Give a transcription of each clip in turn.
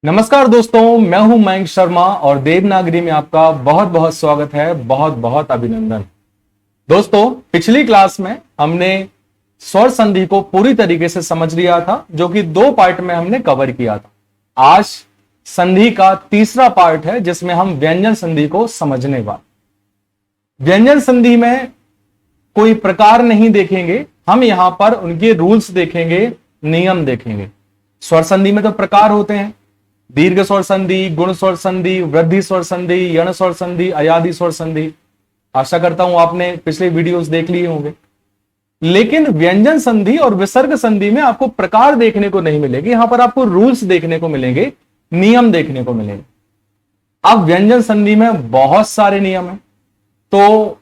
नमस्कार दोस्तों, मैं हूं मयंक शर्मा और देवनागरी में आपका बहुत बहुत स्वागत है। बहुत बहुत अभिनंदन। दोस्तों, पिछली क्लास में हमने स्वर संधि को पूरी तरीके से समझ लिया था, जो कि 2 पार्ट में हमने कवर किया था। आज संधि का तीसरा पार्ट है, जिसमें हम व्यंजन संधि को समझने वाले। व्यंजन संधि में कोई प्रकार नहीं देखेंगे, हम यहां पर उनके रूल्स देखेंगे, नियम देखेंगे। स्वर संधि में तो प्रकार होते हैं: दीर्घ स्वर संधि, गुण स्वर संधि, वृद्धि स्वर संधि, यण स्वर संधि, अयादि स्वर संधि। आशा करता हूं आपने पिछले वीडियोस देख लिए होंगे। लेकिन व्यंजन संधि और विसर्ग संधि में आपको प्रकार देखने को नहीं मिलेगी, यहां पर आपको रूल्स देखने को मिलेंगे, नियम देखने को मिलेंगे। अब व्यंजन संधि में बहुत सारे नियम हैं, तो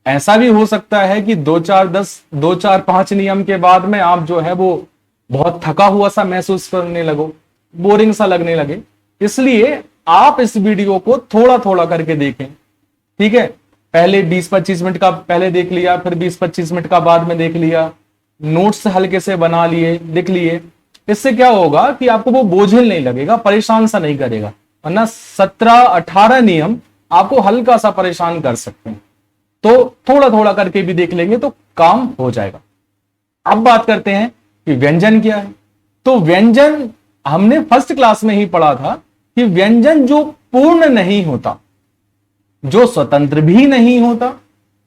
ऐसा भी हो सकता है कि 2 4 5 नियम के बाद में आप जो है वो बहुत थका हुआ सा महसूस करने लगो, बोरिंग सा लगने लगे। इसलिए आप इस वीडियो को थोड़ा थोड़ा करके देखें, ठीक है। पहले 20-25 मिनट का पहले देख लिया, फिर 20-25 मिनट का बाद में देख लिया, नोट्स हल्के से बना लिए, लिख लिए। इससे क्या होगा कि आपको वो बोझिल नहीं लगेगा, परेशान सा नहीं करेगा। वरना 17-18 नियम आपको हल्का सा परेशान कर सकते हैं। तो थोड़ा थोड़ा करके भी देख लेंगे तो काम हो जाएगा। अब बात करते हैं कि व्यंजन क्या है। तो व्यंजन हमने फर्स्ट क्लास में ही पढ़ा था कि व्यंजन जो पूर्ण नहीं होता, जो स्वतंत्र भी नहीं होता,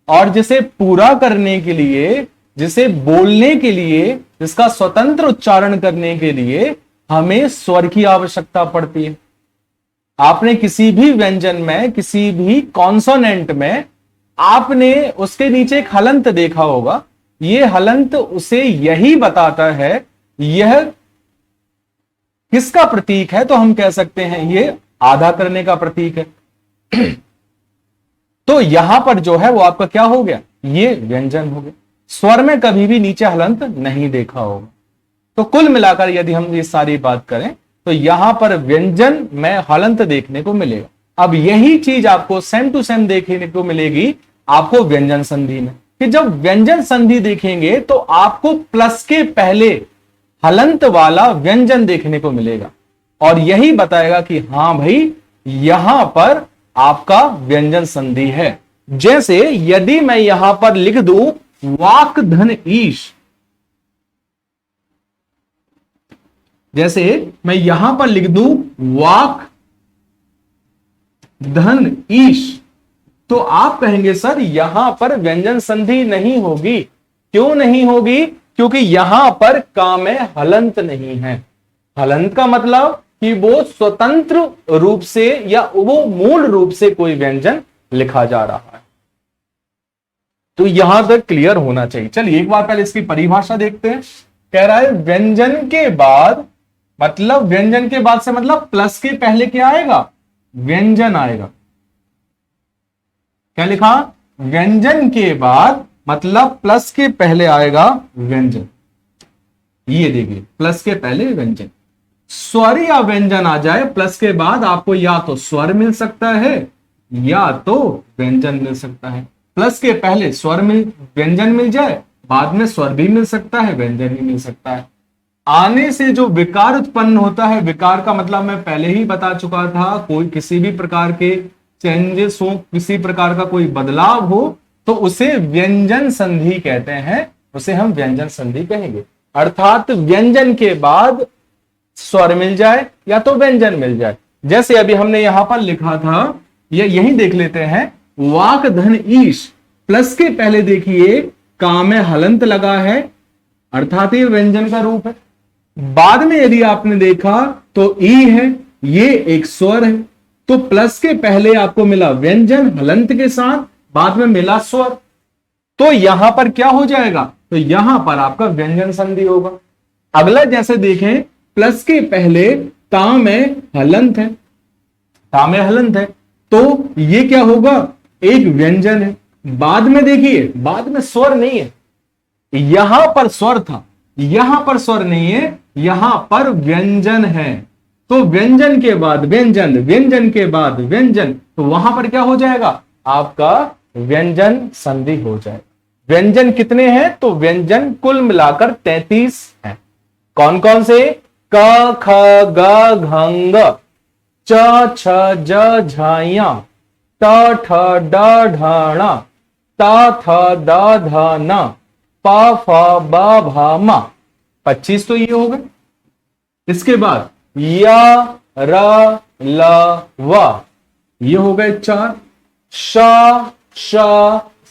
और जिसे पूरा करने के लिए, जिसे बोलने के लिए, जिसका स्वतंत्र उच्चारण करने के लिए हमें स्वर की आवश्यकता पड़ती है। आपने किसी भी व्यंजन में, किसी भी कॉन्सोनेंट में आपने उसके नीचे एक हलंत देखा होगा। यह हलंत उसे यही बताता है, यह किसका प्रतीक है, तो हम कह सकते हैं ये आधा करने का प्रतीक है। तो यहां पर जो है वो आपका क्या हो गया, ये व्यंजन हो गया। स्वर में कभी भी नीचे हलंत नहीं देखा होगा। तो कुल मिलाकर यदि हम ये सारी बात करें तो यहां पर व्यंजन में हलंत देखने को मिलेगा। अब यही चीज आपको सेम टू सेम देखने को मिलेगी आपको व्यंजन संधि में, कि जब व्यंजन संधि देखेंगे तो आपको प्लस के पहले हलंत वाला व्यंजन देखने को मिलेगा, और यही बताएगा कि हां भाई यहां पर आपका व्यंजन संधि है। जैसे यदि मैं यहां पर लिख दूं वाक धन ईश, जैसे मैं यहां पर लिख दूं वाक धन ईश, तो आप कहेंगे सर यहां पर व्यंजन संधि नहीं होगी। क्यों नहीं होगी? क्योंकि यहां पर का में हलंत नहीं है। हलंत का मतलब कि वो स्वतंत्र रूप से या वो मूल रूप से कोई व्यंजन लिखा जा रहा है। तो यहां तक क्लियर होना चाहिए। चलिए एक बार पहले इसकी परिभाषा देखते हैं। कह रहा है व्यंजन के बाद, मतलब व्यंजन के बाद से मतलब प्लस के पहले क्या आएगा? व्यंजन आएगा। क्या लिखा? व्यंजन के बाद मतलब प्लस के पहले आएगा व्यंजन। ये देखिए, प्लस के पहले व्यंजन। स्वर या व्यंजन आ जाए प्लस के बाद, आपको या तो स्वर मिल सकता है या तो व्यंजन मिल सकता है। प्लस के पहले स्वर व्यंजन मिल जाए, बाद में स्वर भी मिल सकता है, व्यंजन भी मिल सकता है। आने से जो विकार उत्पन्न होता है, विकार का मतलब मैं पहले ही बता चुका था, कोई किसी भी प्रकार के चेंजेस हो, किसी प्रकार का कोई बदलाव हो, तो उसे व्यंजन संधि कहते हैं, उसे हम व्यंजन संधि कहेंगे। अर्थात व्यंजन के बाद स्वर मिल जाए या तो व्यंजन मिल जाए। जैसे अभी हमने यहां पर लिखा था, ये यही देख लेते हैं, वाक धन ईश, प्लस के पहले देखिए का में हलंत लगा है, अर्थात ये व्यंजन का रूप है। बाद में यदि आपने देखा तो ई है, ये एक स्वर है। तो प्लस के पहले आपको मिला व्यंजन हलंत के साथ, बाद में मिला स्वर, तो यहां पर क्या हो जाएगा? तो यहां पर आपका व्यंजन संधि होगा। अगला जैसे देखें, प्लस के पहले ता में हलंत है, ता में हलंत है, तो ये क्या होगा? एक व्यंजन है। बाद में देखिए, बाद में स्वर नहीं है, यहां पर स्वर था, यहां पर स्वर नहीं है, यहां पर व्यंजन है। तो व्यंजन के बाद व्यंजन, व्यंजन के बाद व्यंजन, तो वहां पर क्या हो जाएगा? आपका व्यंजन संधि हो जाएगा। व्यंजन कितने हैं? तो व्यंजन कुल मिलाकर 33 हैं। कौन कौन से? क ख ग घ ङ, च छ ज झ ञ, ट ठ ड ढ ण, त थ द ध न, प फ ब भ म। 25 तो ये हो गए। इसके बाद य र ल व, ये हो गए 4। श श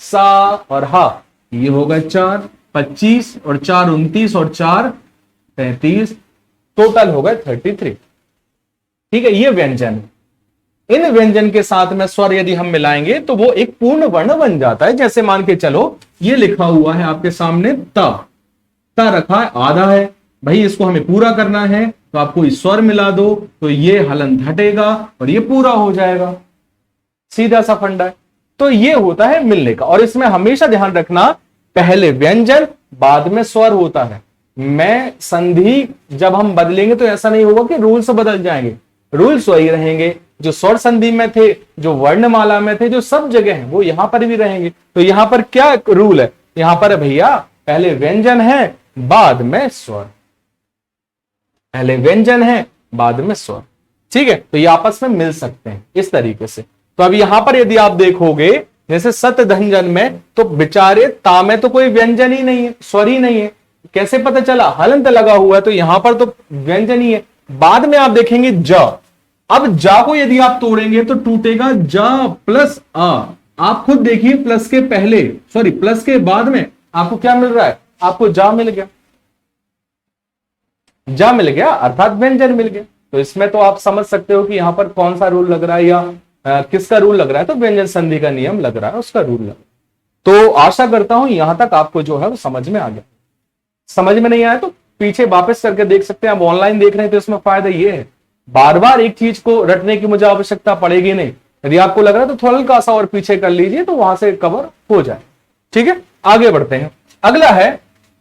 सा और ह, ये हो गए 4। 25 और 4 29 और 4 33, टोटल हो गए 33। ठीक है, ये व्यंजन है। इन व्यंजन के साथ में स्वर यदि हम मिलाएंगे तो वो एक पूर्ण वर्ण बन जाता है। जैसे मान के चलो ये लिखा हुआ है आपके सामने त रखा है, आधा है भाई, इसको हमें पूरा करना है तो आपको इस स्वर मिला दो तो ये हलंत हटेगा और ये पूरा हो जाएगा। सीधा सा फंडा है। तो ये होता है मिलने का। और इसमें हमेशा ध्यान रखना, पहले व्यंजन बाद में स्वर होता है। मैं संधि जब हम बदलेंगे तो ऐसा नहीं होगा कि रूल्स बदल जाएंगे, रूल्स वही रहेंगे जो स्वर संधि में थे, जो वर्णमाला में थे, जो सब जगह हैं, वो यहां पर भी रहेंगे। तो यहां पर क्या रूल है, यहां पर भैया पहले व्यंजन है बाद में स्वर, पहले व्यंजन है बाद में स्वर। ठीक है, तो ये आपस में मिल सकते हैं इस तरीके से। तो अब यहां पर यदि आप देखोगे जैसे सतधंजन में, तो बेचारे ता में तो कोई व्यंजन ही नहीं है, स्वर ही नहीं है। कैसे पता चला, हलंत लगा हुआ है, तो यहां पर तो व्यंजन ही है। बाद में आप देखेंगे ज, अब जा को यदि आप तोड़ेंगे तो टूटेगा जा प्लस आ। आप खुद देखिए, प्लस के पहले सॉरी प्लस के बाद में आपको क्या मिल रहा है, आपको जा मिल गया, जा मिल गया अर्थात व्यंजन मिल गया। तो इसमें तो आप समझ सकते हो कि यहां पर कौन सा रूल लग रहा है या किसका रूल लग रहा है, तो व्यंजन संधि का नियम लग रहा है, उसका रूल लग रहा है। तो आशा करता हूं यहां तक आपको जो है वो समझ में आ गया। समझ में नहीं आया तो पीछे वापस करके देख सकते हैं। आप ऑनलाइन देख रहे हैं तो इसमें फायदा ये है, बार बार एक चीज को रटने की मुझे आवश्यकता पड़ेगी नहीं। यदि आपको लग रहा है तो थोड़ा हल्का सा और पीछे कर लीजिए तो वहां से कवर हो जाए। ठीक है, आगे बढ़ते हैं। अगला है,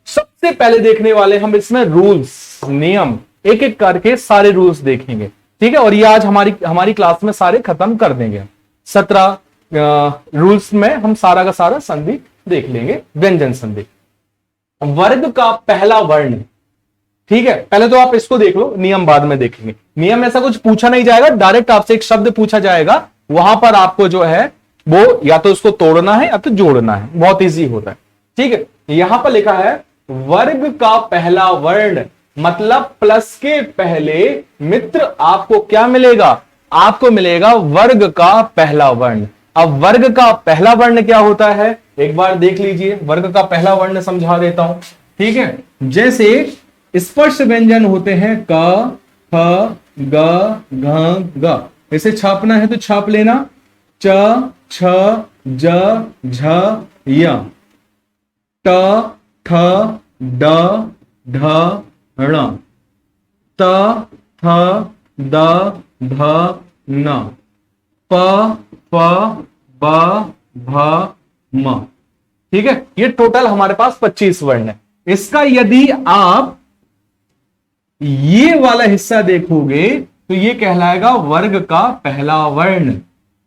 सबसे पहले देखने वाले हम इसमें रूल्स, नियम, एक एक करके सारे रूल्स देखेंगे। ठीक है, और ये आज हमारी क्लास में सारे खत्म कर देंगे। 17 रूल्स में हम सारा का सारा संधि देख लेंगे, व्यंजन संधि। वर्ग का पहला वर्ण, ठीक है, पहले तो आप इसको देख लो, नियम बाद में देखेंगे। नियम ऐसा कुछ पूछा नहीं जाएगा, डायरेक्ट आपसे एक शब्द पूछा जाएगा, वहां पर आपको जो है वो या तो उसको तोड़ना है या तो जोड़ना है, बहुत इजी होता है। ठीक है, यहां पर लिखा है वर्ग का पहला वर्ण, मतलब प्लस के पहले मित्र आपको क्या मिलेगा, आपको मिलेगा वर्ग का पहला वर्ण। अब वर्ग का पहला वर्ण क्या होता है, एक बार देख लीजिए। वर्ग का पहला वर्ण समझा देता हूं। ठीक है, जैसे स्पर्श व्यंजन होते हैं क, ख, ग, घ, ग, इसे छापना है तो छाप लेना, च, छ, ज, झ, य, ट, ठ, ड, ढ, ण, त, थ, द, ध, न, प, फ, ब, भ, म। ठीक है, ये टोटल हमारे पास 25 वर्ण है। इसका यदि आप ये वाला हिस्सा देखोगे तो ये कहलाएगा वर्ग का पहला वर्ण।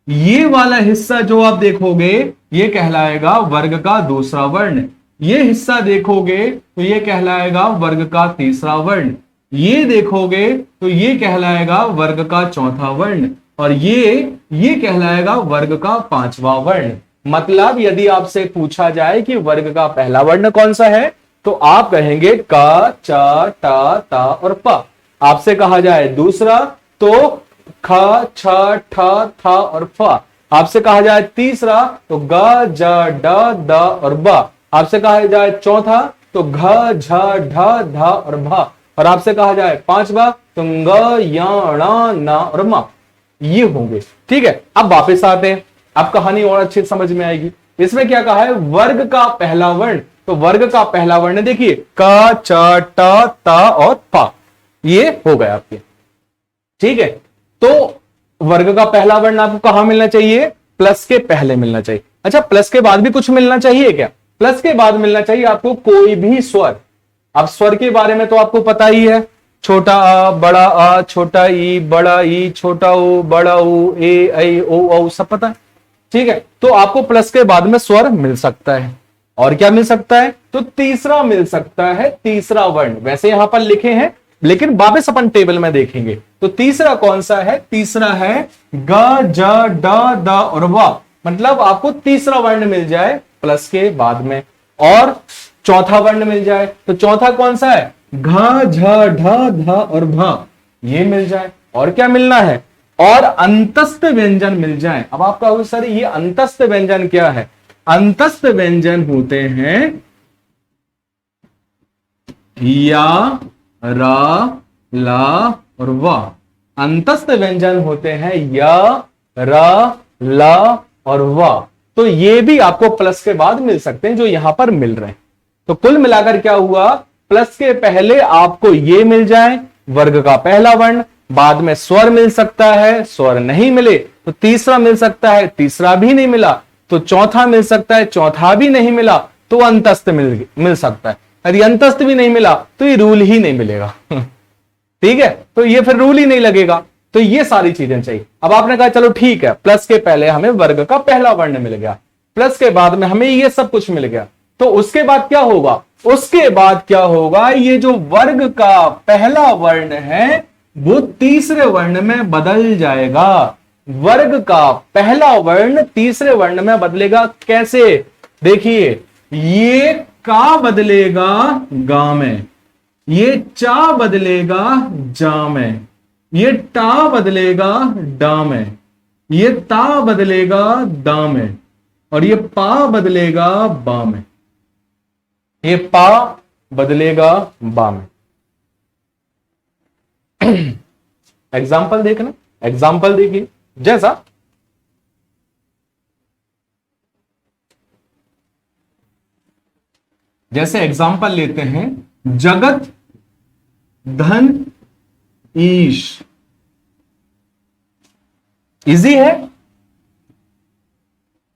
ये वाला हिस्सा जो आप देखोगे ये कहलाएगा वर्ग का दूसरा वर्ण। ये हिस्सा देखोगे तो ये कहलाएगा वर्ग का तीसरा वर्ण। ये देखोगे तो ये कहलाएगा वर्ग का चौथा वर्ण। और ये कहलाएगा वर्ग का पांचवा वर्ण। मतलब यदि आपसे पूछा जाए कि वर्ग का पहला वर्ण कौन सा है तो आप कहेंगे क, च, ट, त और प। आपसे कहा जाए दूसरा तो ख, छ, ठ, थ और फ। आपसे कहा जाए तीसरा तो ग, ज, ड, द और ब। आपसे कहा जाए चौथा तो घ, झ, ढ, ध और भ। और आपसे कहा जाए पांचवा तो ग, य, ण, न और म। ये होंगे। ठीक है, अब वापस आते हैं, अब कहानी और अच्छी समझ में आएगी। इसमें क्या कहा है, वर्ग का पहला वर्ण। तो वर्ग का पहला वर्ण देखिए क, च, ट, त और प, ये हो गए आपके। ठीक है, तो वर्ग का पहला वर्ण आपको कहां मिलना चाहिए, प्लस के पहले मिलना चाहिए। अच्छा, प्लस के बाद भी कुछ मिलना चाहिए क्या, प्लस के बाद मिलना चाहिए आपको कोई भी स्वर। अब स्वर के बारे में तो आपको पता ही है, छोटा आ, बड़ा आ, छोटा ई, बड़ा ई, छोटा ओ, बड़ा ओ, ए, ऐ, ओ, औ, सब पता है। ठीक है, तो आपको प्लस के बाद में स्वर मिल सकता है। और क्या मिल सकता है, तो तीसरा मिल सकता है, तीसरा वर्ण। वैसे यहां पर लिखे हैं लेकिन वापस अपन टेबल में देखेंगे। तो तीसरा कौन सा है? तीसरा है ग, ज, ड, द और व। मतलब आपको तीसरा वर्ण मिल जाए प्लस के बाद में, और चौथा वर्ण मिल जाए। तो चौथा कौन सा है? घ, झ, ढ, ध और भ, ये मिल जाए। और क्या मिलना है? और अंतस्थ व्यंजन मिल जाए। अब आप कहोगे सर ये अंतस्थ व्यंजन क्या है? अंतस्थ व्यंजन होते हैं या, रा, ला और वा। अंतस्थ व्यंजन होते हैं या, रा, ला और वा। तो ये भी आपको प्लस के बाद मिल सकते हैं, जो यहां पर मिल रहे हैं। तो कुल मिलाकर क्या हुआ? प्लस के पहले आपको ये मिल जाए वर्ग का पहला वर्ण, बाद में स्वर मिल सकता है, स्वर नहीं मिले तो तीसरा मिल सकता है, तीसरा भी नहीं मिला तो चौथा मिल सकता है, चौथा भी नहीं मिला तो अंतस्थ मिल सकता है। यदि अंतस्थ भी नहीं मिला तो ये रूल ही नहीं मिलेगा। ठीक है, तो ये फिर रूल ही नहीं लगेगा। तो ये सारी चीजें चाहिए। अब आपने कहा चलो ठीक है, प्लस के पहले हमें वर्ग का पहला वर्ण मिल गया, प्लस के बाद में हमें ये सब कुछ मिल गया, तो उसके बाद क्या होगा? उसके बाद क्या होगा? ये जो वर्ग का पहला वर्ण है वो तीसरे वर्ण में बदल जाएगा। वर्ग का पहला वर्ण तीसरे वर्ण में बदलेगा। कैसे? देखिए, ये का बदलेगा गा में, ये चा बदलेगा जा में, ये टा बदलेगा डा में, ये ता बदलेगा दा में, और ये पा बदलेगा बा में, ये पा बदलेगा बा में। एग्जाम्पल देखना, एग्जाम्पल देखिए। जैसे एग्जाम्पल लेते हैं, जगत धन ईश। इजी है,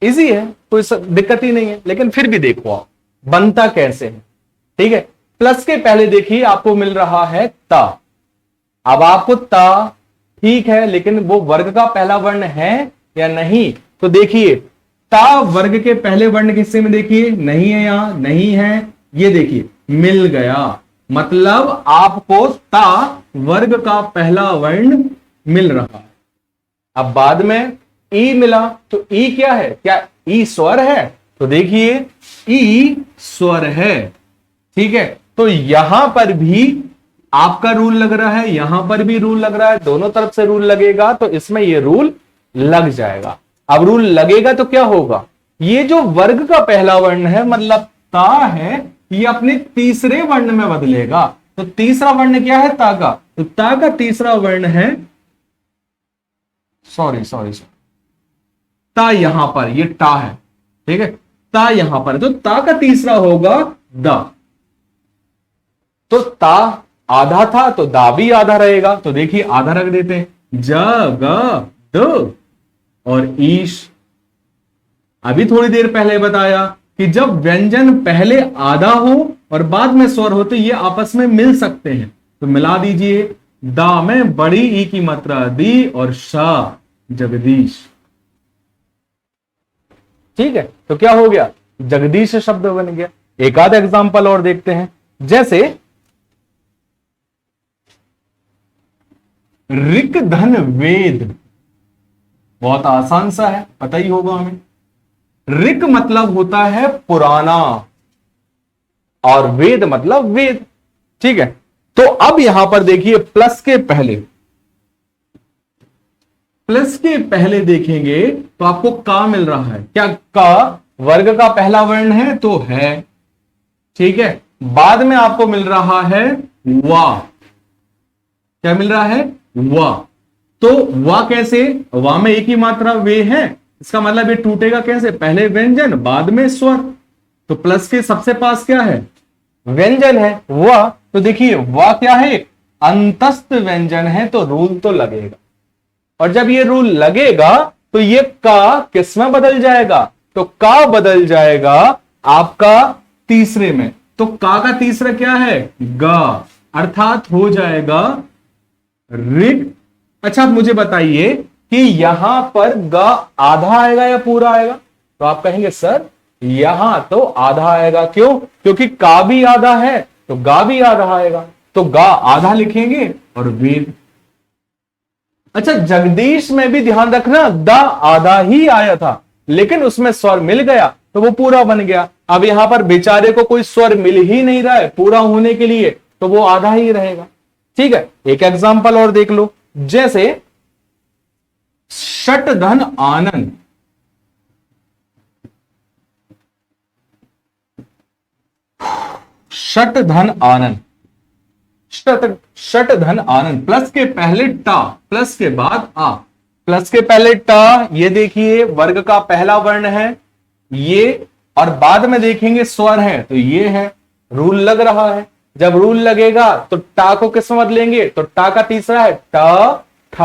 इजी है, कोई दिक्कत ही नहीं है। लेकिन फिर भी देखो आप बनता कैसे है। ठीक है, प्लस के पहले देखिए आपको मिल रहा है ता। अब आपको ता ठीक है, लेकिन वो वर्ग का पहला वर्ण है या नहीं? तो देखिए ता वर्ग के पहले वर्ण के हिस्से में देखिए नहीं है, यहां नहीं है, ये देखिए मिल गया। मतलब आपको ता वर्ग का पहला वर्ण मिल रहा है। अब बाद में ई मिला, तो ई क्या है? क्या ई स्वर है? तो देखिए ई स्वर है। ठीक है, तो यहां पर भी आपका रूल लग रहा है, यहां पर भी रूल लग रहा है, दोनों तरफ से रूल लगेगा, तो इसमें ये रूल लग जाएगा। अब रूल लगेगा तो क्या होगा? ये जो वर्ग का पहला वर्ण है मतलब ता है, ये अपने तीसरे वर्ण में बदलेगा। तो तीसरा वर्ण क्या है? ता का। तो ता का तीसरा वर्ण है, सॉरी ता यहां पर, ये टा है। ठीक है, ता यहां पर, तो ता का तीसरा होगा द। तो ता आधा था तो दा भी आधा रहेगा। तो देखिए आधा रख देते हैं, ज, ग, द और ईश। अभी थोड़ी देर पहले बताया कि जब व्यंजन पहले आधा हो और बाद में स्वर हो तो ये आपस में मिल सकते हैं। तो मिला दीजिए, दा में बड़ी ई की मात्रा दी और शाह जगदीश। ठीक है, तो क्या हो गया? जगदीश शब्द बन गया। एक आध एग्जाम्पल और देखते हैं, जैसे ऋक धन वेद। बहुत आसान सा है, पता ही होगा हमें। ऋक मतलब होता है पुराना और वेद मतलब वेद। ठीक है, तो अब यहां पर देखिए प्लस के पहले देखेंगे तो आपको का मिल रहा है। क्या का वर्ग का पहला वर्ण है? तो है। ठीक है, बाद में आपको मिल रहा है वा। क्या मिल रहा है? वा। तो वा कैसे? वा में एक ही मात्रा वे है, इसका मतलब ये टूटेगा कैसे? पहले व्यंजन बाद में स्वर। तो प्लस के सबसे पास क्या है? व्यंजन है वा। तो देखिए वा क्या है? अंतस्थ व्यंजन है, तो रूल तो लगेगा। और जब ये रूल लगेगा तो ये का किस में बदल जाएगा? तो का बदल जाएगा आपका तीसरे में। तो का तीसरा क्या है? गा, अर्थात हो जाएगा ऋग। अच्छा, आप मुझे बताइए कि यहां पर गा आधा आएगा या पूरा आएगा? तो आप कहेंगे सर यहां तो आधा आएगा। क्यों? क्योंकि का भी आधा है तो गा भी आधा आएगा। तो गा आधा लिखेंगे और वेद। अच्छा, जगदीश में भी ध्यान रखना द आधा ही आया था, लेकिन उसमें स्वर मिल गया तो वो पूरा बन गया। अब यहां पर बेचारे को कोई स्वर मिल ही नहीं रहा है पूरा होने के लिए, तो वो आधा ही रहेगा। ठीक है, एक एग्जांपल और देख लो, जैसे षट धन आनंद, षट धन आनंद, षट धन आनंद, प्लस के पहले टा, प्लस के बाद आ, प्लस के पहले टा, ये देखिए वर्ग का पहला वर्ण है ये, और बाद में देखेंगे स्वर है तो ये है, रूल लग रहा है। जब रूल लगेगा तो टा को किस में बदलेंगे, तो टा का तीसरा है ट ठ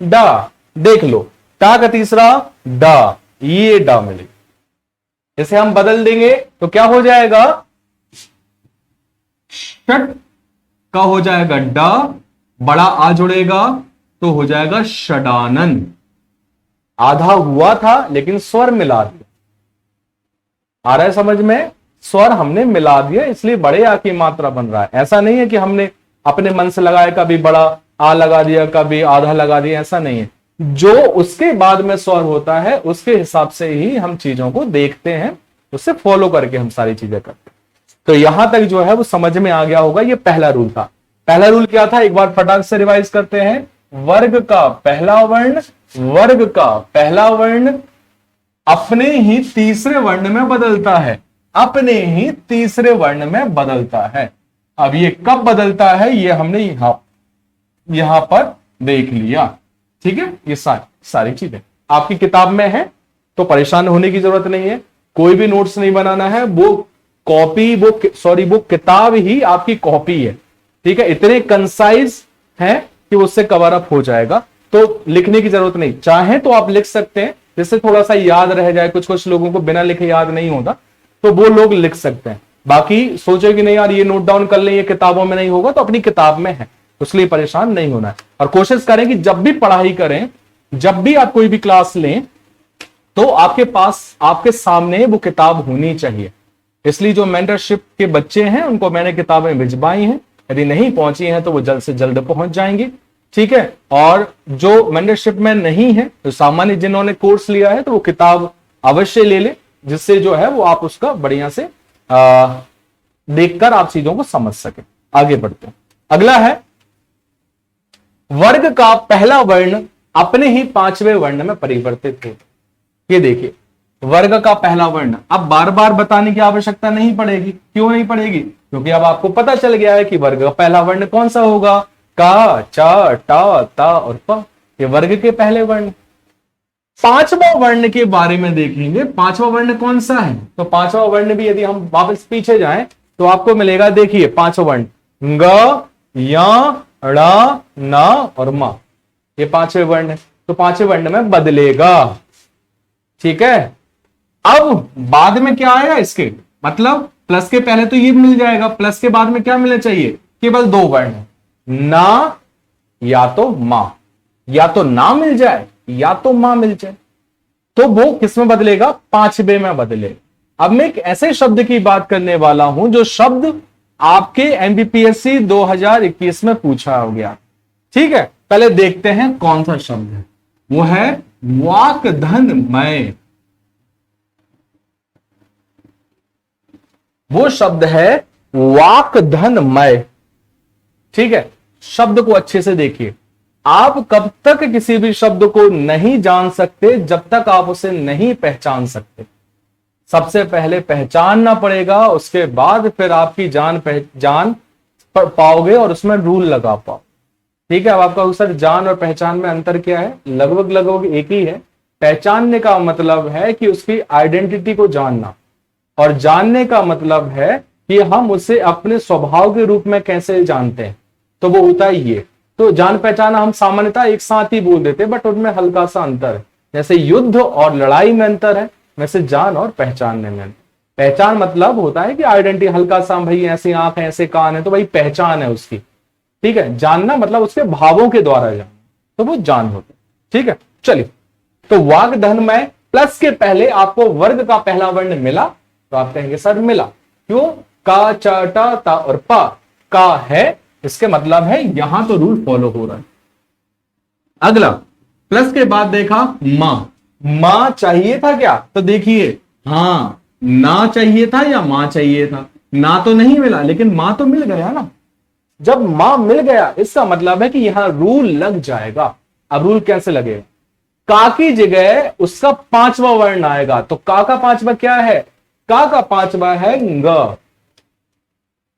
डा, देख लो टा का तीसरा डा, ये डा मिलेगा। इसे हम बदल देंगे तो क्या हो जाएगा, षट का हो जाएगा डा, बड़ा आ जुड़ेगा तो हो जाएगा षडानंद। आधा हुआ था लेकिन स्वर मिला दिया, आ रहा है समझ में, स्वर हमने मिला दिया इसलिए बड़े आ की मात्रा बन रहा है। ऐसा नहीं है कि हमने अपने मन से लगाया, कभी बड़ा आ लगा दिया, कभी आधा लगा दिया, ऐसा नहीं है। जो उसके बाद में स्वर होता है उसके हिसाब से ही हम चीजों को देखते हैं, उससे फॉलो करके हम सारी चीजें करते हैं। तो यहां तक जो है वो समझ में आ गया होगा। ये पहला रूल था। पहला रूल क्या था, एक बार फटाक से रिवाइज करते हैं। वर्ग का पहला वर्ण, वर्ग का पहला वर्ण अपने ही तीसरे वर्ण में बदलता है, अपने ही तीसरे वर्ण में बदलता है। अब ये कब बदलता है ये हमने यहां पर देख लिया। ठीक है, ये सारी चीजें आपकी किताब में है तो परेशान होने की जरूरत नहीं है, कोई भी नोट्स नहीं बनाना है। वो कॉपी, वो किताब ही आपकी कॉपी है। ठीक है, इतने कंसाइज है कि उससे कवर अप हो जाएगा, तो लिखने की जरूरत नहीं। चाहे तो आप लिख सकते हैं जिससे थोड़ा सा याद रह जाए, कुछ लोगों को बिना लिखे याद नहीं होता तो वो लोग लिख सकते हैं। बाकी सोचे कि नहीं यार ये नोट डाउन कर लें, ये किताबों में नहीं होगा, तो अपनी किताब में है, उसके परेशान नहीं होना है। और कोशिश करें कि जब भी पढ़ाई करें, जब भी आप कोई भी क्लास लें, तो आपके पास, आपके सामने वो किताब होनी चाहिए। इसलिए जो मेंटरशिप के बच्चे हैं उनको मैंने किताबें भिजवाई हैं, यदि नहीं पहुंची हैं तो वो जल्द से जल्द पहुंच जाएंगे। ठीक है, और जो मेंटरशिप में नहीं है, तो सामान्य जिन्होंने कोर्स लिया है तो वो किताब अवश्य ले ले, जिससे जो है वो आप उसका बढ़िया से देखकर आप चीजों को समझ सके। आगे बढ़ते हैं। अगला है वर्ग का पहला वर्ण अपने ही पांचवें वर्ण में परिवर्तित है। ये देखिए वर्ग का पहला वर्ण, अब बार बार बताने की आवश्यकता नहीं पड़ेगी। क्यों नहीं पड़ेगी, क्योंकि अब आपको पता चल गया है कि वर्ग का पहला वर्ण कौन सा होगा, का, चा, टा, ता और प, ये वर्ग के पहले वर्ण। पांचवा वर्ण के बारे में देखेंगे, पांचवा वर्ण कौन सा है, तो पांचवा वर्ण भी यदि हम वापस पीछे जाएं तो आपको मिलेगा, देखिए पांचवा वर्ण ग, या, ड़ा, ना और मा, ये पांचवे वर्ण है, तो पांचवे वर्ण में बदलेगा। ठीक है, अब बाद में क्या आएगा इसके, मतलब प्लस के पहले तो ये मिल जाएगा, प्लस के बाद में क्या मिलना चाहिए, केवल दो वर्ण, ना या तो मां, या तो ना मिल जाए या तो मां मिल जाए, तो वो किस में बदलेगा, पांचवे में बदलेगा। अब मैं एक ऐसे शब्द की बात करने वाला हूं जो शब्द आपके एमपीपीएससी 2021 में पूछा हो गया। ठीक है, पहले देखते हैं कौन सा शब्द है, वो है वाक धनमय। वो शब्द है वाक धनमय। ठीक है, शब्द को अच्छे से देखिए। आप कब तक किसी भी शब्द को नहीं जान सकते जब तक आप उसे नहीं पहचान सकते। सबसे पहले पहचानना पड़ेगा, उसके बाद फिर आपकी जान पाओगे और उसमें रूल लगा पाओ। ठीक है, अब आपका सर जान और पहचान में अंतर क्या है, लगभग एक ही है। पहचानने का मतलब है कि उसकी आइडेंटिटी को जानना, और जानने का मतलब है कि हम उसे अपने स्वभाव के रूप में कैसे जानते हैं, तो वो होता है ये। तो जान पहचाना हम सामान्यतः एक साथ ही बोल देते हैं, बट उनमें हल्का सा अंतर है। जैसे युद्ध और लड़ाई में अंतर है, वैसे जान और पहचानने में। पहचान मतलब होता है कि आइडेंटिटी, हल्का सा भाई ऐसी आंख है, ऐसे कान है, तो भाई पहचान है उसकी। ठीक है, जानना मतलब उसके भावों के द्वारा जानना, तो वो जान होता है। ठीक है, चलिए, तो वाक धनमय प्लस के पहले आपको वर्ग का पहला वर्ण मिला, तो आप कहेंगे सर मिला क्यों, का, च, टा, ता और पा, का है इसके मतलब है यहां तो रूल फॉलो हो रहा है। अगला प्लस के बाद देखा मां, मां चाहिए था क्या, तो देखिए हां, ना चाहिए था या मां चाहिए था, ना तो नहीं मिला लेकिन मां तो मिल गया ना। जब मां मिल गया इसका मतलब है कि यहां रूल लग जाएगा। अब रूल कैसे लगेगा, का की जगह उसका पांचवा वर्ण आएगा, तो का पांचवा क्या है, का पांचवा है ग।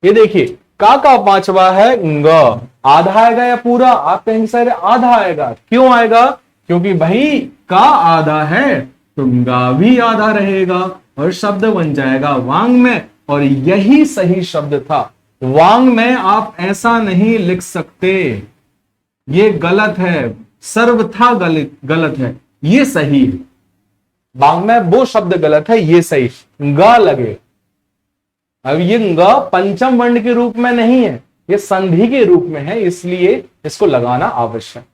ये देखिए का पांचवा है ग, आधा आएगा या पूरा, आप कहेंगे सर आधा आएगा, क्यों आएगा, क्योंकि भाई का आधा है तो गा भी आधा रहेगा और शब्द बन जाएगा वांग में, और यही सही शब्द था। वांग में आप ऐसा नहीं लिख सकते, ये गलत है, सर्वथा गलत है, ये सही है। वांग में वो शब्द गलत है, ये सही, गा लगे। अब ये ग पंचम वर्ण के रूप में नहीं है, ये संधि के रूप में है, इसलिए इसको लगाना आवश्यक।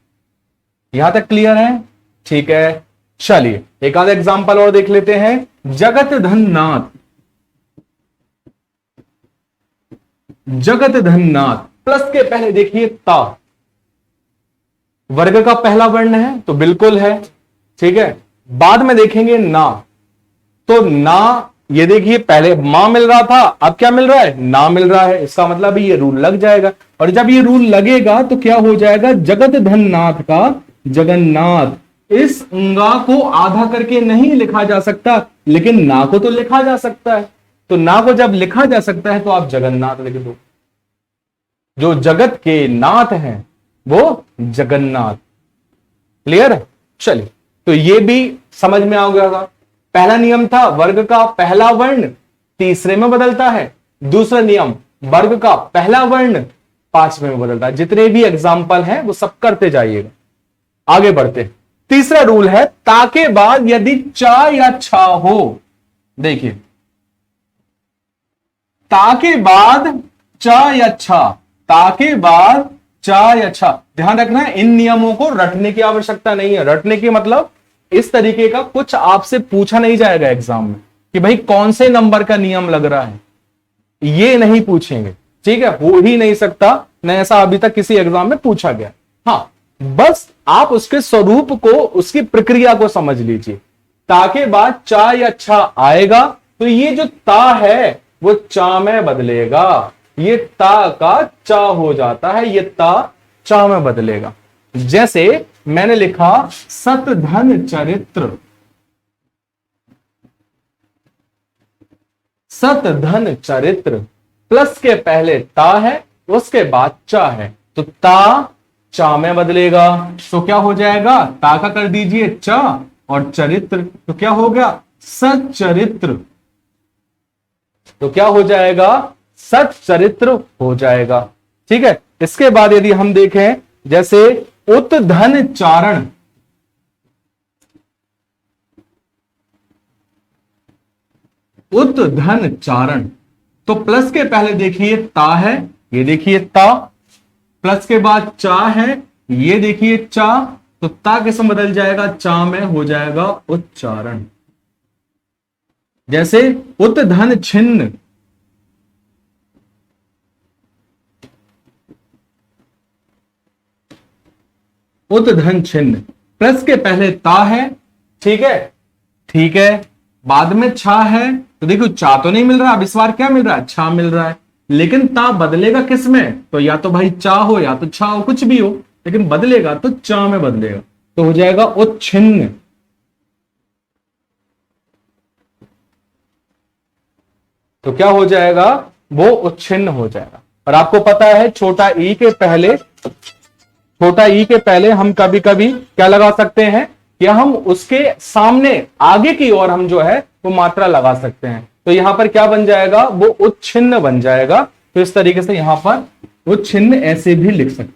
यहां तक क्लियर है, ठीक है। चलिए एक आधा एग्जांपल और देख लेते हैं। जगत धननाथ, जगत धननाथ, प्लस के पहले देखिए ता, वर्ग का पहला वर्ण है तो बिल्कुल है, ठीक है। बाद में देखेंगे ना, तो ना, ये देखिए पहले मां मिल रहा था, अब क्या मिल रहा है, ना मिल रहा है, इसका मतलब ये रूल लग जाएगा। और जब ये रूल लगेगा तो क्या हो जाएगा, जगत धननाथ का जगन्नाथ, इस ंगा को आधा करके नहीं लिखा जा सकता, लेकिन ना को तो लिखा जा सकता है, तो ना को जब लिखा जा सकता है तो आप जगन्नाथ लिख दो। जो जगत के नाथ हैं वो जगन्नाथ। क्लियर है, चलिए तो ये भी समझ में आ गया होगा। पहला नियम था वर्ग का पहला वर्ण तीसरे में बदलता है, दूसरा नियम वर्ग का पहला वर्ण पांचवें में बदलता है। जितने भी एग्जाम्पल हैं वो सब करते जाइएगा। आगे बढ़ते, तीसरा रूल है ता के बाद यदि चा या छा हो, देखिए ता के बाद चा या छा, ता के बाद चा या छा, ध्यान रखना है इन नियमों को रटने की आवश्यकता नहीं है। रटने की मतलब इस तरीके का कुछ आपसे पूछा नहीं जाएगा एग्जाम में कि भाई कौन से नंबर का नियम लग रहा है, ये नहीं पूछेंगे, ठीक है, हो ही नहीं सकता, न ऐसा अभी तक किसी एग्जाम में पूछा गया। हाँ, बस आप उसके स्वरूप को, उसकी प्रक्रिया को समझ लीजिए। ता के बाद चा या छा आएगा तो ये जो ता है वो चा में बदलेगा, ये ता का चा हो जाता है, ये ता चा में बदलेगा। जैसे मैंने लिखा सतधन चरित्र, सतधन चरित्र, प्लस के पहले ता है उसके बाद चा है, तो ता चा में बदलेगा, तो क्या हो जाएगा, ता का कर दीजिए चा और चरित्र, तो क्या हो गया, सच्चरित्र, तो क्या हो जाएगा, सच्चरित्र हो जाएगा। ठीक है, इसके बाद यदि हम देखें जैसे उत्धन चारण, उत्धन चारण, तो प्लस के पहले देखिए ता है, ये देखिए ता, प्लस के बाद चा है, ये देखिए चा, तो ता किसमें बदल जाएगा, चा में हो जाएगा उच्चारण। जैसे उत्धन छिन्न, उत्धन छिन्न, प्लस के पहले ता है, ठीक है, ठीक है, बाद में छा है, तो देखो चा तो नहीं मिल रहा, अब इस बार क्या मिल रहा है, छा मिल रहा है, लेकिन ता बदलेगा किस में, तो या तो भाई चा हो या तो छा हो, कुछ भी हो, लेकिन बदलेगा तो चा में बदलेगा, तो हो जाएगा उच्छिन्न। तो क्या हो जाएगा, वो उच्छिन्न हो जाएगा। और आपको पता है छोटा ई के पहले, छोटा ई के पहले हम कभी कभी क्या लगा सकते हैं कि हम उसके सामने आगे की ओर हम जो है वो मात्रा लगा सकते हैं, तो यहां पर क्या बन जाएगा, वो उच्छिन्न बन जाएगा। तो इस तरीके से यहां पर उच्छिन्न ऐसे भी लिख सकते,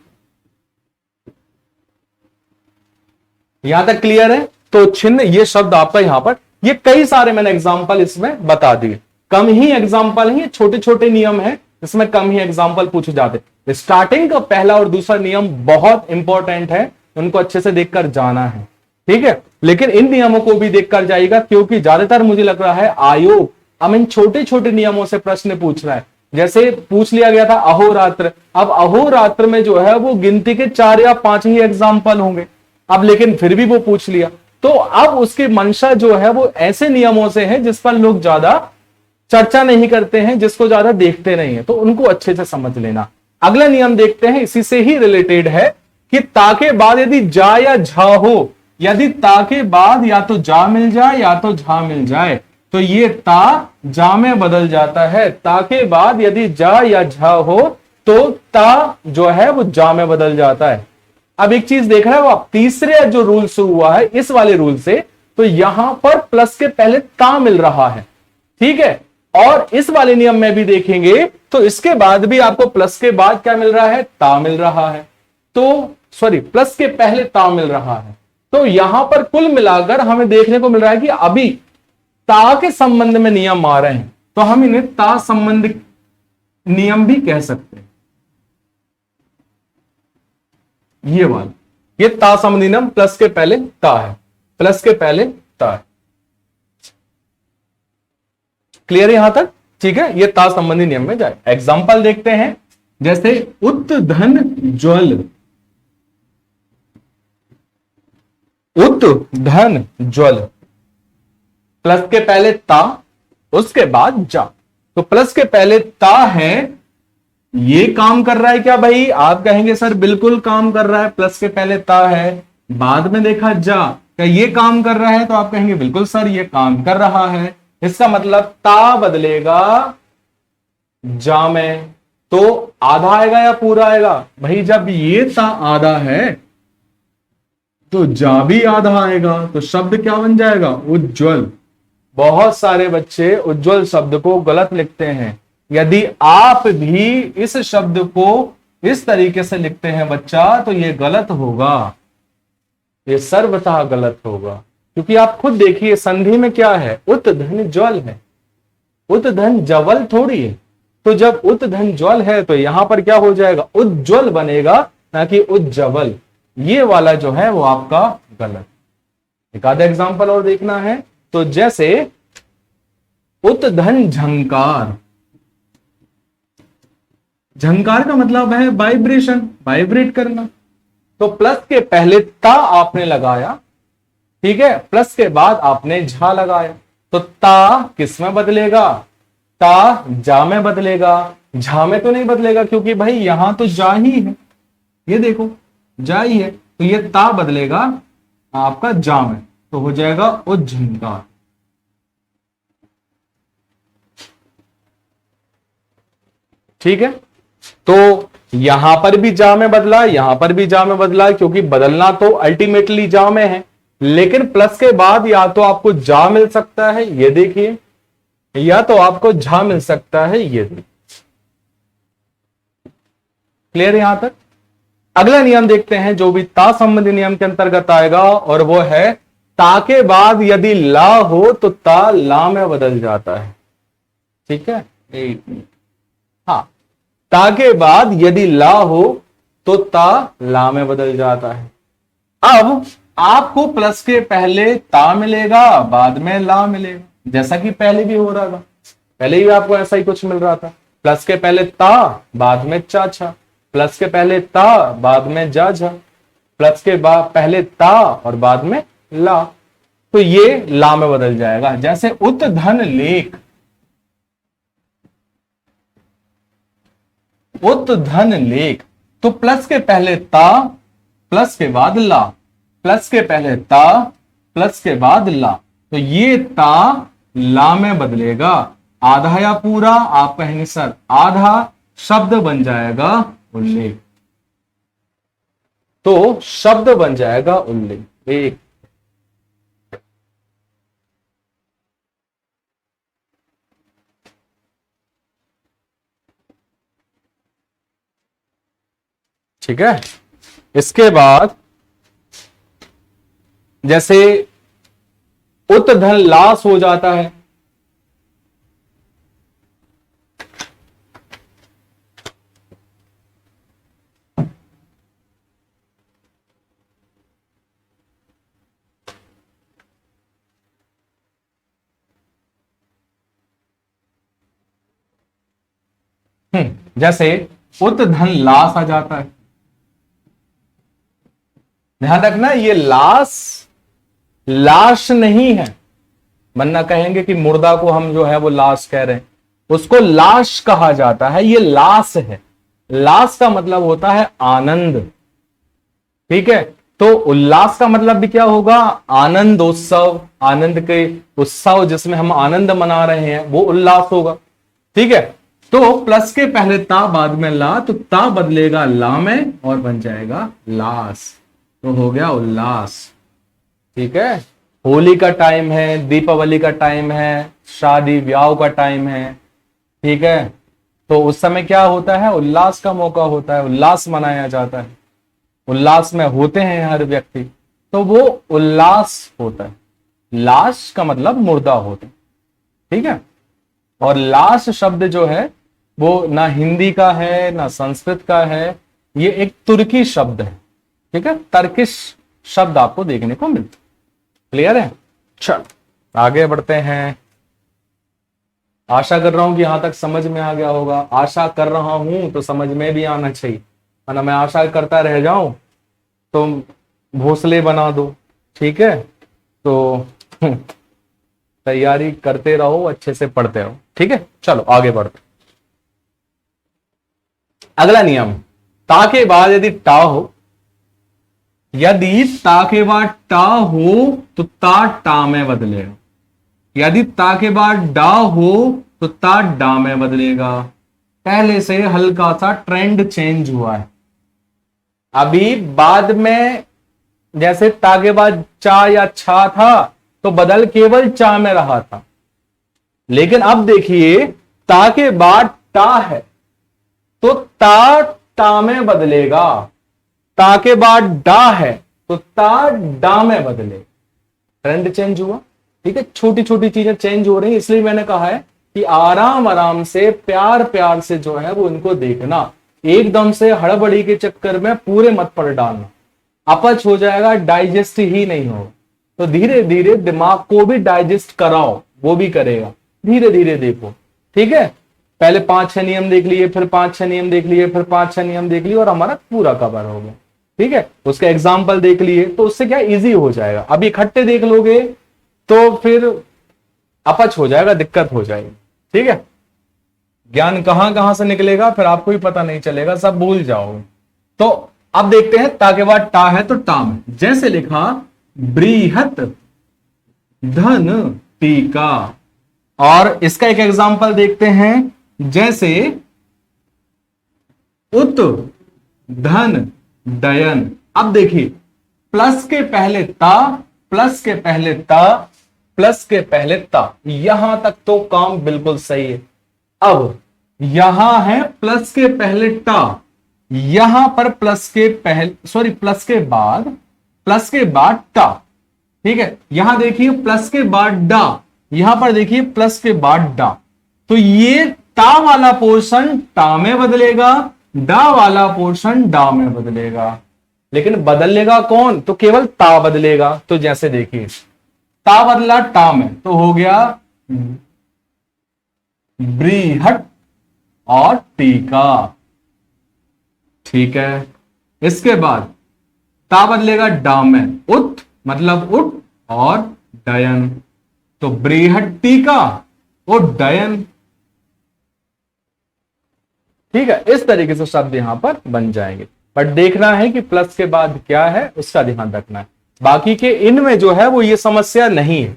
यहां तक क्लियर है। तो उच्छिन्न ये शब्द आपका यहां पर, ये कई सारे मैंने एग्जांपल इसमें बता दिए, कम ही एग्जांपल है, छोटे छोटे नियम है, इसमें कम ही एग्जांपल पूछे जाते। स्टार्टिंग का पहला और दूसरा नियम बहुत इंपॉर्टेंट है, उनको अच्छे से देखकर जाना है, ठीक है, लेकिन इन नियमों को भी देखकर जाइएगा, क्योंकि ज्यादातर मुझे लग रहा है आयोग अब इन छोटे छोटे नियमों से प्रश्न पूछ रहा है, जैसे पूछ लिया गया था अहोरात्र, अब अहोरात्र में जो है वो गिनती के 4 या 5 ही एग्जाम्पल होंगे, अब लेकिन फिर भी वो पूछ लिया, तो अब उसकी मंशा जो है वो ऐसे नियमों से है जिस पर लोग ज्यादा चर्चा नहीं करते हैं, जिसको ज्यादा देखते नहीं है, तो उनको अच्छे से समझ लेना। अगला नियम देखते हैं, इसी से ही रिलेटेड है कि ता के बाद यदि जा या झा हो, यदि ता के बाद या तो जा मिल जाए या तो झा मिल जाए, तो ये ता जा में बदल जाता है। ता के बाद यदि जा या झा हो तो ता जो है वो जा में बदल जाता है। अब एक चीज देख रहे हो आप, तीसरे जो रूल शुरू हुआ है इस वाले रूल से, तो यहां पर प्लस के पहले ता मिल रहा है, ठीक है। और इस वाले नियम में भी देखेंगे तो इसके बाद भी आपको प्लस के बाद क्या मिल रहा है, ता मिल रहा है, तो सॉरी प्लस के पहले ता मिल रहा है। तो यहां पर कुल मिलाकर हमें देखने को मिल रहा है कि अभी ता के संबंध में नियम आ रहे हैं, तो हम इन्हें ता संबंध नियम भी कह सकते हैं। ये वाला, ये ता संबंधी नियम प्लस के पहले ता है, प्लस के पहले ता है। क्लियर है यहां तक, ठीक है। ये ता संबंधी नियम में जाए। एग्जाम्पल देखते हैं, जैसे उत धन ज्वल, उत धन ज्वल, प्लस के पहले ता, उसके बाद जा। तो प्लस के पहले ता है, ये काम कर रहा है क्या भाई, आप कहेंगे सर बिल्कुल काम कर रहा है, प्लस के पहले ता है। बाद में देखा जा, क्या ये काम कर रहा है, तो आप कहेंगे बिल्कुल सर ये काम कर रहा है। इसका मतलब ता बदलेगा जा में, तो आधा आएगा या पूरा आएगा भाई, जब ये ता आधा है तो जा भी आधा आएगा, तो शब्द क्या बन जाएगा, उज्ज्वल। बहुत सारे बच्चे उज्ज्वल शब्द को गलत लिखते हैं, यदि आप भी इस शब्द को इस तरीके से लिखते हैं बच्चा, तो यह गलत होगा, ये सर्वथा गलत होगा। क्योंकि आप खुद देखिए संधि में क्या है, उत धन ज्वल है, उत धन जवल थोड़ी है। तो जब उत धन ज्वल है तो यहां पर क्या हो जाएगा, उज्ज्वल बनेगा, ना कि उज्जवल। ये वाला जो है वो आपका गलत। एक आधा एग्जांपल और देखना है, तो जैसे उत धन झंकार, झंकार का मतलब है वाइब्रेशन, वाइब्रेट करना। तो प्लस के पहले ता आपने लगाया, ठीक है, प्लस के बाद आपने झा लगाया, तो ता किस में बदलेगा, ता जा में बदलेगा, झा में तो नहीं बदलेगा, क्योंकि भाई यहां तो जा ही है, ये देखो जा ही है, तो ये ता बदलेगा आपका जा में, तो हो जाएगा उज्झंकार। ठीक है, तो यहां पर भी जा में बदला, यहां पर भी जा में बदला, क्योंकि बदलना तो अल्टीमेटली जा में है, लेकिन प्लस के बाद या तो आपको जा मिल सकता है, ये देखिए, या तो आपको झा मिल सकता है, ये देखिए। क्लियर है यहां तक। अगला नियम देखते हैं जो भी ता संबंधी नियम के अंतर्गत आएगा, और वो है ता के बाद यदि ला हो तो ता ला में बदल जाता है। ठीक है, हाँ, ता के बाद यदि ला हो तो ता ला में बदल जाता है। अब आपको प्लस के पहले ता मिलेगा, बाद में ला मिलेगा, जैसा कि पहले भी हो रहा था, पहले भी आपको ऐसा ही कुछ मिल रहा था, प्लस के पहले ता बाद में चा छा, प्लस के पहले ता बाद में जा झा, प्लस के बाद पहले ता और बाद में ला, तो ये ला में बदल जाएगा। जैसे उत धन लेख, उत धन लेख, तो प्लस के पहले ता, प्लस के बाद ला, प्लस के पहले ता, प्लस के बाद ला, तो ये ता ला में बदलेगा। आधा या पूरा, आप कहेंगे सर आधा, शब्द बन जाएगा उल्लेख, तो शब्द बन जाएगा उल्लेख एक। ठीक है, इसके बाद जैसे उत धन लास हो जाता है, जैसे उत धन लाश आ जाता है। ध्यान रखना, ये लाश नहीं है, वरना कहेंगे कि मुर्दा को हम जो है वो लाश कह रहे हैं, उसको लाश कहा जाता है, ये लाश है। लाश का मतलब होता है आनंद। ठीक है, तो उल्लास का मतलब भी क्या होगा? आनंद उत्सव, आनंद के उत्सव जिसमें हम आनंद मना रहे हैं वो उल्लास होगा। ठीक है, तो प्लस के पहले ता बाद में ला, तो ता बदलेगा ला में और बन जाएगा लास, तो हो गया उल्लास। ठीक है, होली का टाइम है, दीपावली का टाइम है, शादी ब्याह का टाइम है। ठीक है, तो उस समय क्या होता है? उल्लास का मौका होता है, उल्लास मनाया जाता है, उल्लास में होते हैं हर व्यक्ति, तो वो उल्लास होता है। लाश का मतलब मुर्दा होता है। ठीक है, और लाश शब्द जो है वो ना हिंदी का है ना संस्कृत का है, ये एक तुर्की शब्द है। ठीक है, तर्किश शब्द आपको देखने को मिलता है। क्लियर है? चल आगे बढ़ते हैं। आशा कर रहा हूं कि यहां तक समझ में आ गया होगा। आशा कर रहा हूं तो समझ में भी आना चाहिए, वरना मैं आशा करता रह जाऊं तो भोसले बना दो। ठीक है, तो तैयारी करते रहो, अच्छे से पढ़ते रहो। ठीक है, चलो आगे बढ़ते। अगला नियम, ता के बाद यदि टा हो, यदि ता के बाद टा हो तो ता टा में बदलेगा। यदि ता के बाद डा हो तो ता डा में बदलेगा। पहले से हल्का सा ट्रेंड चेंज हुआ है। अभी बाद में जैसे ता के बाद चा या छा था तो बदल केवल चा में रहा था, लेकिन अब देखिए ता के बाद टा है तो ता टा में बदलेगा। ता के बाद डा है तो ता डा में बदलेगा। ट्रेंड चेंज हुआ। ठीक है, छोटी छोटी चीजें चेंज हो रही हैं, इसलिए मैंने कहा है कि आराम आराम से प्यार प्यार से जो है वो इनको देखना, एकदम से हड़बड़ी के चक्कर में पूरे मत पड़ डालना, अपच हो जाएगा, डाइजेस्ट ही नहीं होगा। तो धीरे धीरे दिमाग को भी डाइजेस्ट कराओ, वो भी करेगा, धीरे धीरे देखो। ठीक है, पहले 5-6 नियम देख लिए, फिर 5-6 नियम देख लिए, फिर 5-6 नियम देख लिए और हमारा पूरा कवर हो गया। ठीक है, उसका एग्जाम्पल देख लिए तो उससे क्या इजी हो जाएगा। अब इकट्ठे देख लोगे तो फिर अपच हो जाएगा, दिक्कत हो जाएगी। ठीक है, ज्ञान कहां कहां से निकलेगा फिर आपको ही पता नहीं चलेगा, सब भूल जाओगे। तो अब देखते हैं, ता के बाद टा है तो टा में जैसे लिखा बृहत धन टीका, और इसका एक एग्जांपल देखते हैं, जैसे उत धन डयन। अब देखिए प्लस के पहले ता, प्लस के पहले ता, प्लस के पहले ता, यहां तक तो काम बिल्कुल सही है। अब यहां है प्लस के पहले टा, यहां पर प्लस के बाद टा। ठीक है, यहां देखिए प्लस के बाद डा, यहां पर देखिए प्लस के बाद डा, तो ये ता वाला पोर्शन टा में बदलेगा, डा वाला पोर्शन डा में बदलेगा। लेकिन बदलेगा कौन? तो केवल ता बदलेगा। तो जैसे देखिए ता बदला टा में तो हो गया बृहत और टीका। ठीक है, इसके बाद ता बदलेगा डा में, उत मतलब उठ और डयन, तो बृहत टीका और डयन। ठीक है, इस तरीके से शब्द यहां पर बन जाएंगे, बट देखना है कि प्लस के बाद क्या है उसका ध्यान रखना है। बाकी के इनमें जो है वो ये समस्या नहीं है।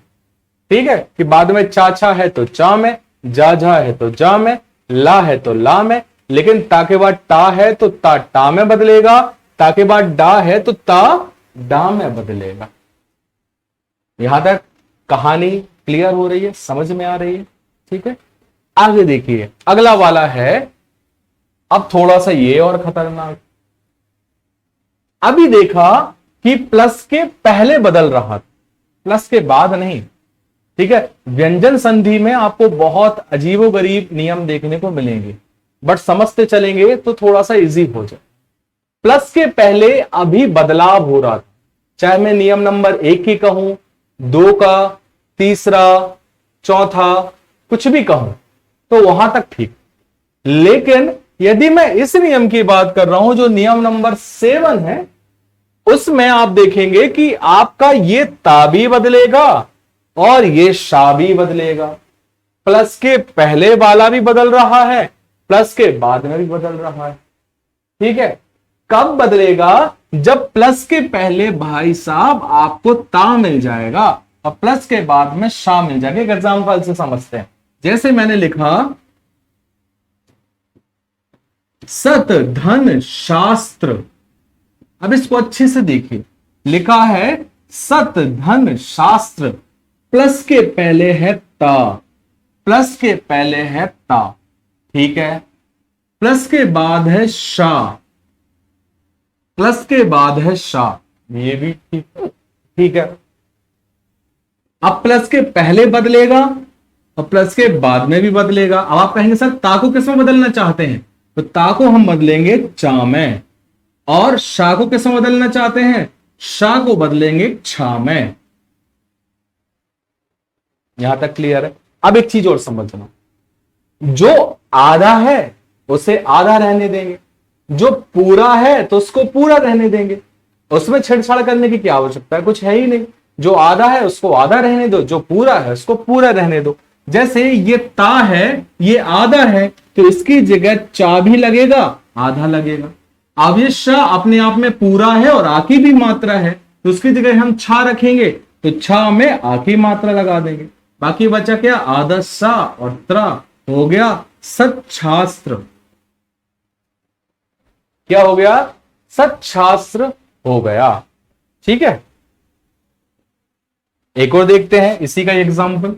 ठीक है, कि बाद में चाचा है तो चा में, जा जा है तो जा में, ला है तो ला में, लेकिन ता के बाद टा है तो ता टा में बदलेगा, ता के बाद डा है तो ता डा में बदलेगा। यहां तक कहानी क्लियर हो रही है, समझ में आ रही है? ठीक है, आगे देखिए अगला वाला है, अब थोड़ा सा ये और खतरनाक। अभी देखा कि प्लस के पहले बदल रहा था, प्लस के बाद नहीं। ठीक है, व्यंजन संधि में आपको बहुत अजीबोगरीब नियम देखने को मिलेंगे, बट समझते चलेंगे तो थोड़ा सा इजी हो जाए। प्लस के पहले अभी बदलाव हो रहा था, चाहे मैं नियम नंबर 1 की कहूं, 2 का, तीसरा, चौथा, कुछ भी कहूं, तो वहां तक ठीक। लेकिन यदि मैं इस नियम की बात कर रहा हूं जो नियम नंबर 7 है, उसमें आप देखेंगे कि आपका ये ता भी बदलेगा और ये शा भी बदलेगा। प्लस के पहले वाला भी बदल रहा है, प्लस के बाद में भी बदल रहा है। ठीक है, कब बदलेगा? जब प्लस के पहले भाई साहब आपको ता मिल जाएगा और प्लस के बाद में शा मिल जाएगा। एक एग्जाम्पल से समझते हैं। जैसे मैंने लिखा सत धन शास्त्र, अब इसको अच्छे से देखिए, लिखा है सत धन शास्त्र, प्लस के पहले है ता, प्लस के पहले है ता, ठीक है, प्लस के बाद है शा, प्लस के बाद है शा, ये भी ठीक है। अब प्लस के पहले बदलेगा और प्लस के बाद में भी बदलेगा। अब आप कहेंगे सर ता को किसमें बदलना चाहते हैं? तो ता को हम बदलेंगे चा में, और शा को किसमें बदलना चाहते हैं? शा को बदलेंगे छा में। यहां तक क्लियर है? अब एक चीज और समझना, जो आधा है उसे आधा रहने देंगे, जो पूरा है तो उसको पूरा रहने देंगे। उसमें छेड़छाड़ करने की क्या आवश्यकता है? कुछ है ही नहीं। जो आधा है उसको आधा रहने दो, जो पूरा है उसको पूरा रहने दो। जैसे ये ता है, ये आधा है, तो इसकी जगह चा भी लगेगा, आधा लगेगा। अब ये शा अपने आप में पूरा है और आ की भी मात्रा है, तो उसकी जगह हम छा रखेंगे, तो छा में आ की मात्रा लगा देंगे। बाकी बचा क्या? आधा सा और त्रा, हो गया सच्छास्त्र। क्या हो गया? सच्छास्त्र हो गया। ठीक है, एक और देखते हैं इसी का एग्जाम्पल।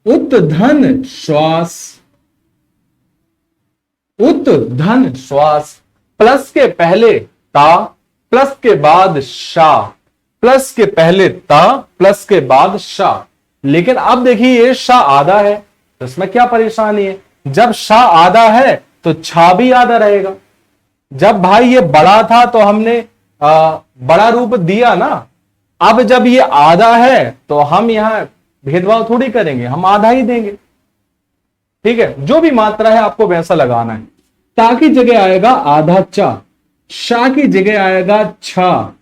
उत्धन श्वास, उत्धन श्वास, प्लस के पहले ता, प्लस के बाद शा, प्लस के पहले ता, प्लस के बाद शा। लेकिन अब देखिए ये शा आधा है, तो इसमें क्या परेशानी है? जब शा आधा है तो छा भी आधा रहेगा। जब भाई ये बड़ा था तो हमने बड़ा रूप दिया ना, अब जब ये आधा है तो हम यहां भेदभाव थोड़ी करेंगे, हम आधा ही देंगे। ठीक है, जो भी मात्रा है आपको वैसा लगाना है। ता की जगह आएगा आधा चा, शा की जगह आएगा छा,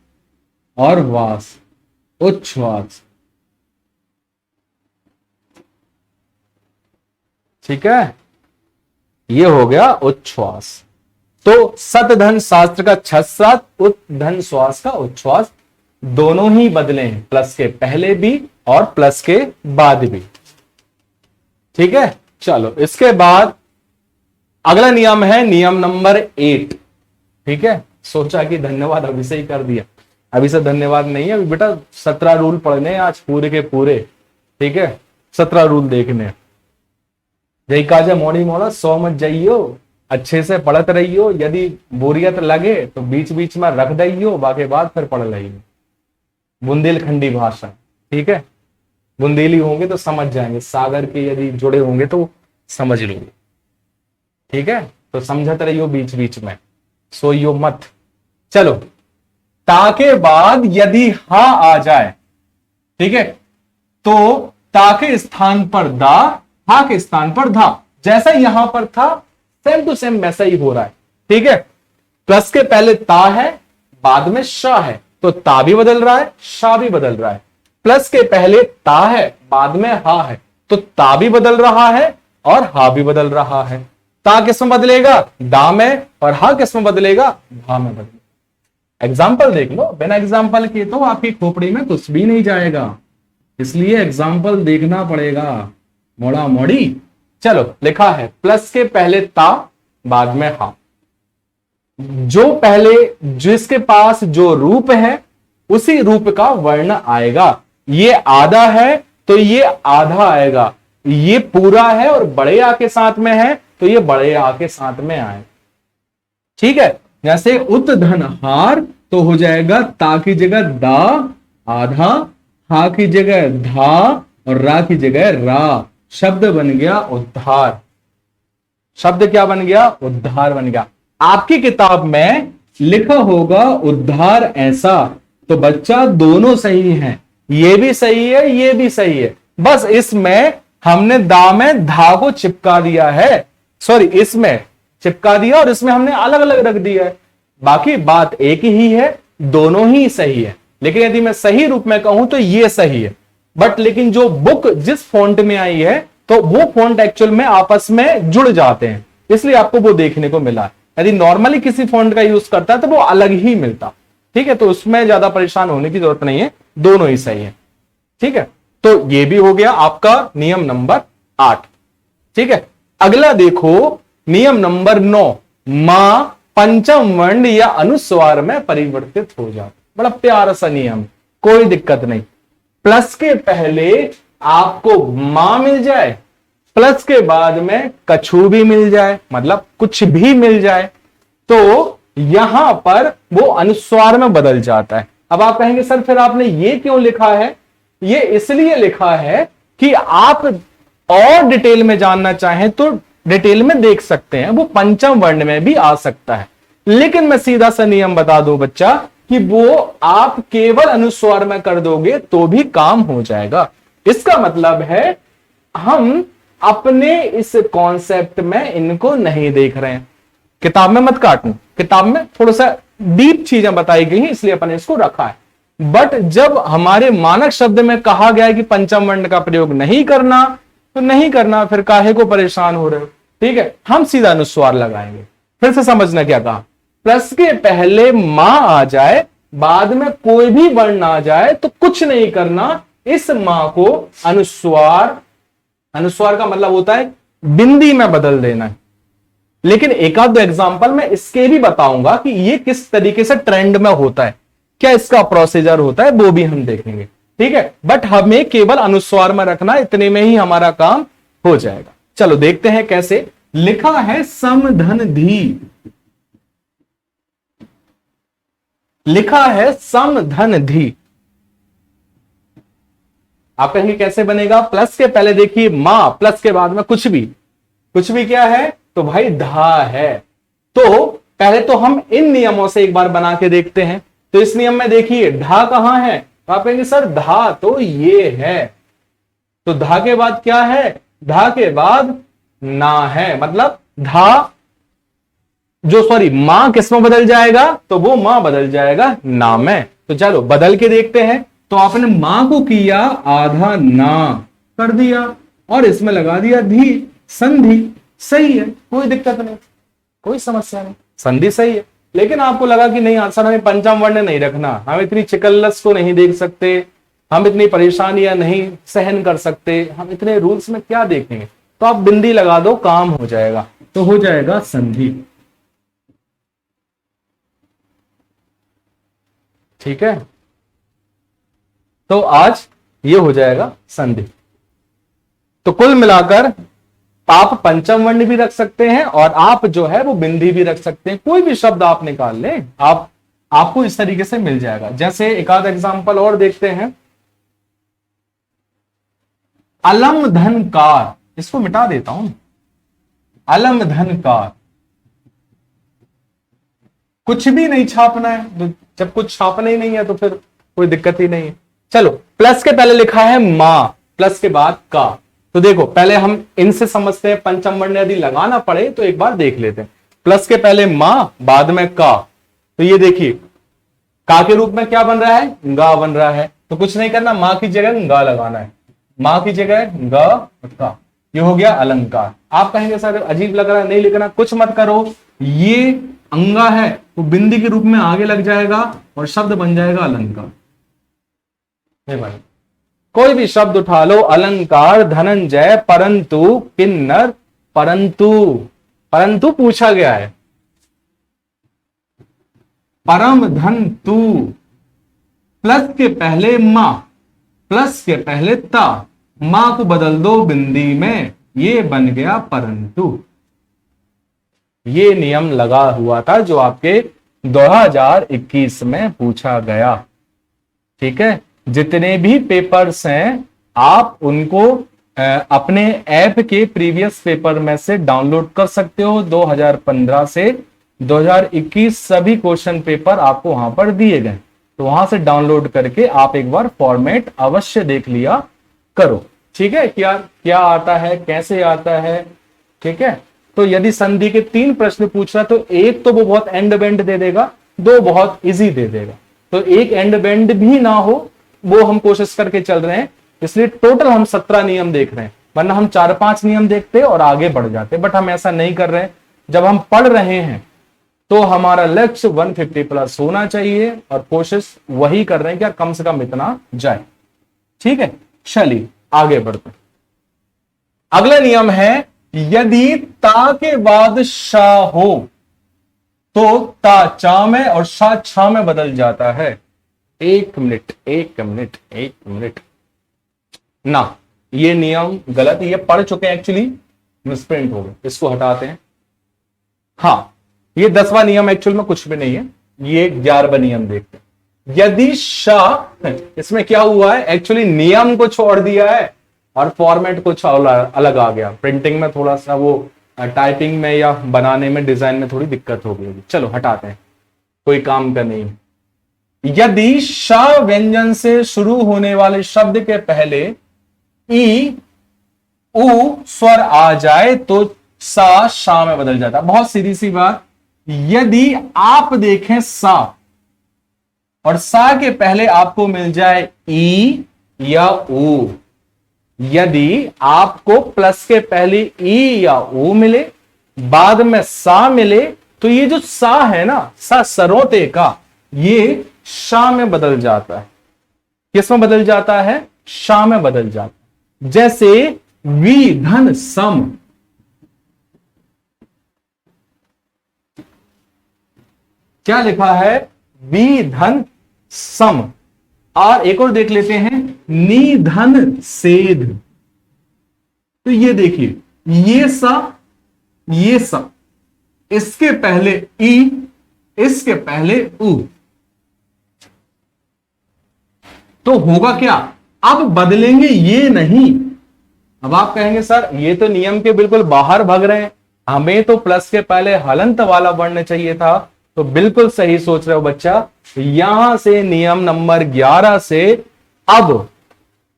और वास, उच्छ्वास। ठीक है, ये हो गया उच्छ्वास। तो सत धन शास्त्र का छत, उत धन श्वास का उच्छ्वास, दोनों ही बदले हैं, प्लस के पहले भी और प्लस के बाद भी। ठीक है, चलो इसके बाद अगला नियम है नियम नंबर 8। ठीक है, सोचा कि धन्यवाद अभी से ही कर दिया, अभी से धन्यवाद नहीं है, अभी बेटा 17 रूल पढ़ने आज पूरे के पूरे। ठीक है, 17 रूल देखने। जय काजा मोड़ी मोड़ा सो मत जाइयो, अच्छे से पढ़त रहियो, यदि बोरियत लगे तो बीच बीच में रख दइयो, बाकी बाद फिर पढ़ रहियो। बुंदेलखंडी भाषा, ठीक है, बुंदेली होंगे तो समझ जाएंगे, सागर के यदि जुड़े होंगे तो समझ लोगे। ठीक है, तो समझत रहियो बीच बीच में, सोइयो मत। चलो, ता के बाद यदि हा आ जाए, ठीक है, तो ता के स्थान पर दा, हा के स्थान पर धा, जैसा यहां पर था सेम टू सेम वैसा ही हो रहा है। ठीक है, प्लस के पहले ता है, बाद में शा है, तो ता भी बदल रहा है, शा भी बदल रहा है। प्लस के पहले ता है, बाद में हा है, तो ता भी बदल रहा है और हा भी बदल रहा है। ता किसमें बदलेगा? दा में, और हा किसमें बदलेगा? भा में बदलेगा। एग्जाम्पल देख लो, बिना एग्जाम्पल के तो आपकी खोपड़ी में कुछ भी नहीं जाएगा, इसलिए एग्जाम्पल देखना पड़ेगा। मोड़ा मोड़ी। चलो, लिखा है प्लस के पहले ता, बाद में हा। जो पहले, जिसके पास जो रूप है उसी रूप का वर्ण आएगा। ये आधा है तो ये आधा आएगा, ये पूरा है और बड़े आ के साथ में है तो ये बड़े आ के साथ में आए। ठीक है, जैसे उत धन हार तो हो जाएगा ता की जगह दा आधा, हा की जगह धा और रा की जगह रा। शब्द बन गया उद्धार। शब्द क्या बन गया? उद्धार बन गया। आपकी किताब में लिखा होगा उद्धार ऐसा, तो बच्चा दोनों सही हैं, ये भी सही है ये भी सही है, बस इसमें हमने दा में धा को चिपका दिया है। सॉरी इसमें चिपका दिया और इसमें हमने अलग अलग रख दिया है। बाकी बात एक ही है, दोनों ही सही है। लेकिन यदि मैं सही रूप में कहूं तो ये सही है, बट लेकिन जो बुक जिस फॉन्ट में आई है तो वो फॉन्ट एक्चुअल में आपस में जुड़ जाते हैं, इसलिए आपको वो देखने को मिला। यदि नॉर्मली किसी फॉन्ट का यूज करता है तो वो अलग ही मिलता। ठीक है, तो उसमें ज्यादा परेशान होने की जरूरत नहीं है, दोनों ही सही है। ठीक है, तो ये भी हो गया आपका नियम नंबर 8। ठीक है, अगला देखो नियम नंबर 9, मां पंचम वर्ण या अनुस्वार में परिवर्तित हो जाए। बड़ा प्यारा सा नियम, कोई दिक्कत नहीं। प्लस के पहले आपको मां मिल जाए, प्लस के बाद में कछु भी मिल जाए, मतलब कुछ भी मिल जाए, तो यहां पर वो अनुस्वार में बदल जाता है। अब आप कहेंगे सर फिर आपने ये क्यों लिखा है? ये इसलिए लिखा है कि आप और डिटेल में जानना चाहें तो डिटेल में देख सकते हैं, वो पंचम वर्ण में भी आ सकता है। लेकिन मैं सीधा सा नियम बता दूं बच्चा कि वो आप केवल अनुस्वार में कर दोगे तो भी काम हो जाएगा। इसका मतलब है हम अपने इस कॉन्सेप्ट में इनको नहीं देख रहे हैं। किताब में मत काटना, किताब में थोड़ा सा डीप चीजें बताई गई हैं इसलिए अपन इसको रखा है। बट जब हमारे मानक शब्द में कहा गया है कि पंचम वर्ण का प्रयोग नहीं करना तो नहीं करना, फिर काहे को परेशान हो रहे हो? ठीक है, हम सीधा अनुस्वार लगाएंगे। फिर से समझना क्या कहा, प्लस के पहले मां आ जाए, बाद में कोई भी वर्ण आ जाए तो कुछ नहीं करना, इस मां को अनुस्वार, अनुस्वार का मतलब होता है बिंदी में बदल देना है। लेकिन एक आध दो एग्जांपल मैं इसके भी बताऊंगा कि ये किस तरीके से ट्रेंड में होता है, क्या इसका प्रोसीजर होता है, वो भी हम देखेंगे। ठीक है, बट हमें केवल अनुस्वार में रखना, इतने में ही हमारा काम हो जाएगा। चलो देखते हैं कैसे। लिखा है समधन धी, लिखा है समधन धी। आप कहेंगे कैसे बनेगा? प्लस के पहले देखिए मां, प्लस के बाद में कुछ भी, कुछ भी क्या है तो भाई धा है। तो पहले तो हम इन नियमों से एक बार बना के देखते हैं। तो इस नियम में देखिए धा कहां है, तो आप कहेंगे सर धा तो ये है, तो धा के बाद क्या है? धा के बाद ना है, मतलब धा जो सॉरी मां किस में बदल जाएगा, तो वो मां बदल जाएगा ना में। तो चलो बदल के देखते हैं। तो आपने मां को किया आधा ना कर दिया और इसमें लगा दिया धी, संधि। सही है, कोई दिक्कत नहीं, कोई समस्या नहीं, संधि सही है। लेकिन आपको लगा कि नहीं सर हमें पंचम वर्ण नहीं रखना, हम इतनी चिकल्लस को नहीं देख सकते, हम इतनी परेशानियां नहीं सहन कर सकते, हम इतने रूल्स में क्या देखेंगे, तो आप बिंदी लगा दो, काम हो जाएगा। तो हो जाएगा संधि। ठीक है, तो आज ये हो जाएगा संधि। तो कुल मिलाकर आप पंचम वर्ण भी रख सकते हैं और आप जो है वो बिंदी भी रख सकते हैं, कोई भी शब्द आप निकाल लें, आपको इस तरीके से मिल जाएगा। जैसे एक आध एग्जांपल और देखते हैं। अलम धनकार, इसको मिटा देता हूं, अलम धनकार। कुछ भी नहीं छापना है, तो जब कुछ छापना ही नहीं है तो फिर कोई दिक्कत ही नहीं है। चलो प्लस के पहले लिखा है मां, प्लस के बाद का। तो देखो पहले हम इनसे समझते हैं, पंचम वर्ण यदि लगाना पड़े तो एक बार देख लेते हैं। प्लस के पहले मां, बाद में का। तो ये देखिए का के रूप में क्या बन रहा है? गा बन रहा है। तो कुछ नहीं करना, मां की जगह गा लगाना है, मां की जगह गा का। ये हो गया अलंकार। आप कहेंगे सर अजीब लग रहा है, नहीं लिखना, कुछ मत करो, ये अंगा है वो बिंदी के रूप में आगे लग जाएगा और शब्द बन जाएगा अलंकार। कोई भी शब्द उठा लो, अलंकार, धनंजय, परंतु, किन्नर, परंतु, परंतु पूछा गया है, परम धन तू, प्लस के पहले मां, प्लस के पहले ता, मां को बदल दो बिंदी में, ये बन गया परंतु। ये नियम लगा हुआ था जो आपके 2021 में पूछा गया। ठीक है, जितने भी पेपर्स हैं आप उनको अपने ऐप के प्रीवियस पेपर में से डाउनलोड कर सकते हो। 2015 से 2021 सभी क्वेश्चन पेपर आपको वहां पर दिए गए, तो वहां से डाउनलोड करके आप एक बार फॉर्मेट अवश्य देख लिया करो। ठीक है, क्या क्या आता है, कैसे आता है। ठीक है, तो यदि संधि के 3 प्रश्न पूछ रहा तो एक तो वो बहुत एंड बेंड दे देगा, 2 बहुत इजी दे देगा। तो एक एंड बेंड भी ना हो वो हम कोशिश करके चल रहे हैं, इसलिए टोटल हम 17 नियम देख रहे हैं, वरना हम 4-5 नियम देखते और आगे बढ़ जाते, बट हम ऐसा नहीं कर रहे हैं। जब हम पढ़ रहे हैं तो हमारा लक्ष्य 150 प्लस होना चाहिए और कोशिश वही कर रहे हैं कि कम से कम इतना जाए। ठीक है, चलिए आगे बढ़ते हैं। अगला नियम है, यदि ता के बाद शा हो तो ता चा में और शा छा में बदल जाता है। एक मिनट ना, ये नियम गलत, ये पढ़ चुके हैं एक्चुअली, मिसप्रिंट हो गए, इसको हटाते हैं। हाँ, ये 10वां नियम एक्चुअल में कुछ भी नहीं है, ये 11वां नियम देखते हैं। यदि शाह, इसमें क्या हुआ है, एक्चुअली नियम को छोड़ दिया है और फॉर्मेट कुछ अलग आ गया, प्रिंटिंग में थोड़ा सा वो टाइपिंग में या बनाने में डिजाइन में थोड़ी दिक्कत हो गई। चलो हटाते हैं, कोई काम का नहीं। यदि शाह व्यंजन से शुरू होने वाले शब्द के पहले ई उ स्वर आ जाए तो सा शा में बदल जाता है। बहुत सीधी सी बात, यदि आप देखें सा और सा के पहले आपको मिल जाए ई या उ, यदि आपको प्लस के पहले ई या उ मिले, बाद में सा मिले, तो ये जो सा है ना, सा सरोते का, ये शा में बदल जाता है। किस में बदल जाता है? शा में बदल जाता है। जैसे वी धन सम, क्या लिखा है? वी धन सम। और एक और देख लेते हैं, नी धन सेध। तो ये देखिए, ये सा, इसके पहले ई, इसके पहले उ, तो होगा क्या? अब बदलेंगे ये नहीं। अब आप कहेंगे सर ये तो नियम के बिल्कुल बाहर भाग रहे हैं, हमें तो प्लस के पहले हलंत वाला वर्ण चाहिए था। तो बिल्कुल सही सोच रहे हो बच्चा, यहां से नियम नंबर 11 से अब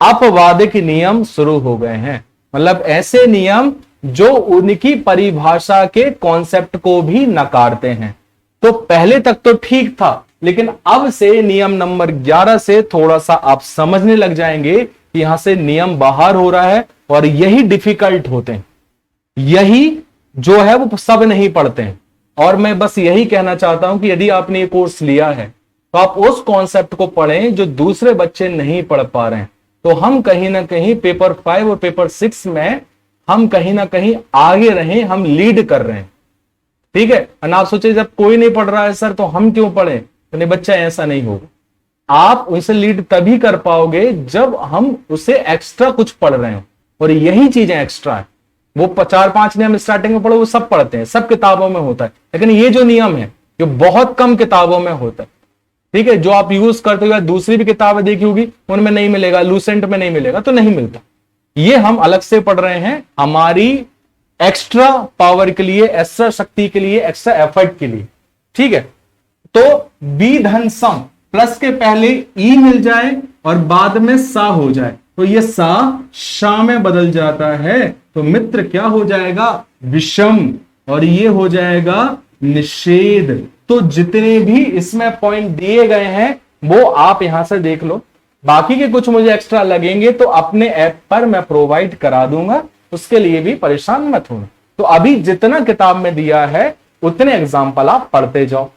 अपवादिक नियम शुरू हो गए हैं। मतलब ऐसे नियम जो उनकी परिभाषा के कॉन्सेप्ट को भी नकारते हैं। तो पहले तक तो ठीक था, लेकिन अब से नियम नंबर 11 से थोड़ा सा आप समझने लग जाएंगे कि यहां से नियम बाहर हो रहा है, और यही डिफिकल्ट होते हैं, यही जो है वो सब नहीं पढ़ते हैं। और मैं बस यही कहना चाहता हूं कि यदि आपने ये कोर्स लिया है तो आप उस कॉन्सेप्ट को पढ़ें जो दूसरे बच्चे नहीं पढ़ पा रहे हैं। तो हम कहीं ना कहीं पेपर 5 और पेपर 6 में हम कहीं ना कहीं आगे रहें, हम लीड कर रहे हैं। ठीक है, आप सोचे जब कोई नहीं पढ़ रहा है सर तो हम क्यों पढ़े? तो नहीं बच्चा, ऐसा नहीं होगा। आप उनसे लीड तभी कर पाओगे जब हम उसे एक्स्ट्रा कुछ पढ़ रहे हो, और यही चीजें एक्स्ट्रा है। वो 4-5 नियम स्टार्टिंग में पढ़ो, वो सब पढ़ते हैं, सब किताबों में होता है, लेकिन ये जो नियम है जो बहुत कम किताबों में होता है, ठीक है, जो आप यूज करते हो, दूसरी भी किताबें देखी होगी उनमें नहीं मिलेगा, लूसेंट में नहीं मिलेगा, तो नहीं मिलता। ये हम अलग से पढ़ रहे हैं, हमारी एक्स्ट्रा पावर के लिए, एक्स्ट्रा शक्ति के लिए, एक्स्ट्रा एफर्ट के लिए। ठीक है, तो बी धन सम, प्लस के पहले ई मिल जाए और बाद में सा हो जाए, तो ये सा शा में बदल जाता है। तो मित्र क्या हो जाएगा? विषम, और ये हो जाएगा निषेध। तो जितने भी इसमें पॉइंट दिए गए हैं वो आप यहां से देख लो, बाकी के कुछ मुझे एक्स्ट्रा लगेंगे तो अपने ऐप पर मैं प्रोवाइड करा दूंगा, उसके लिए भी परेशान मत होना। तो अभी जितना किताब में दिया है उतने एग्जाम्पल आप पढ़ते जाओ,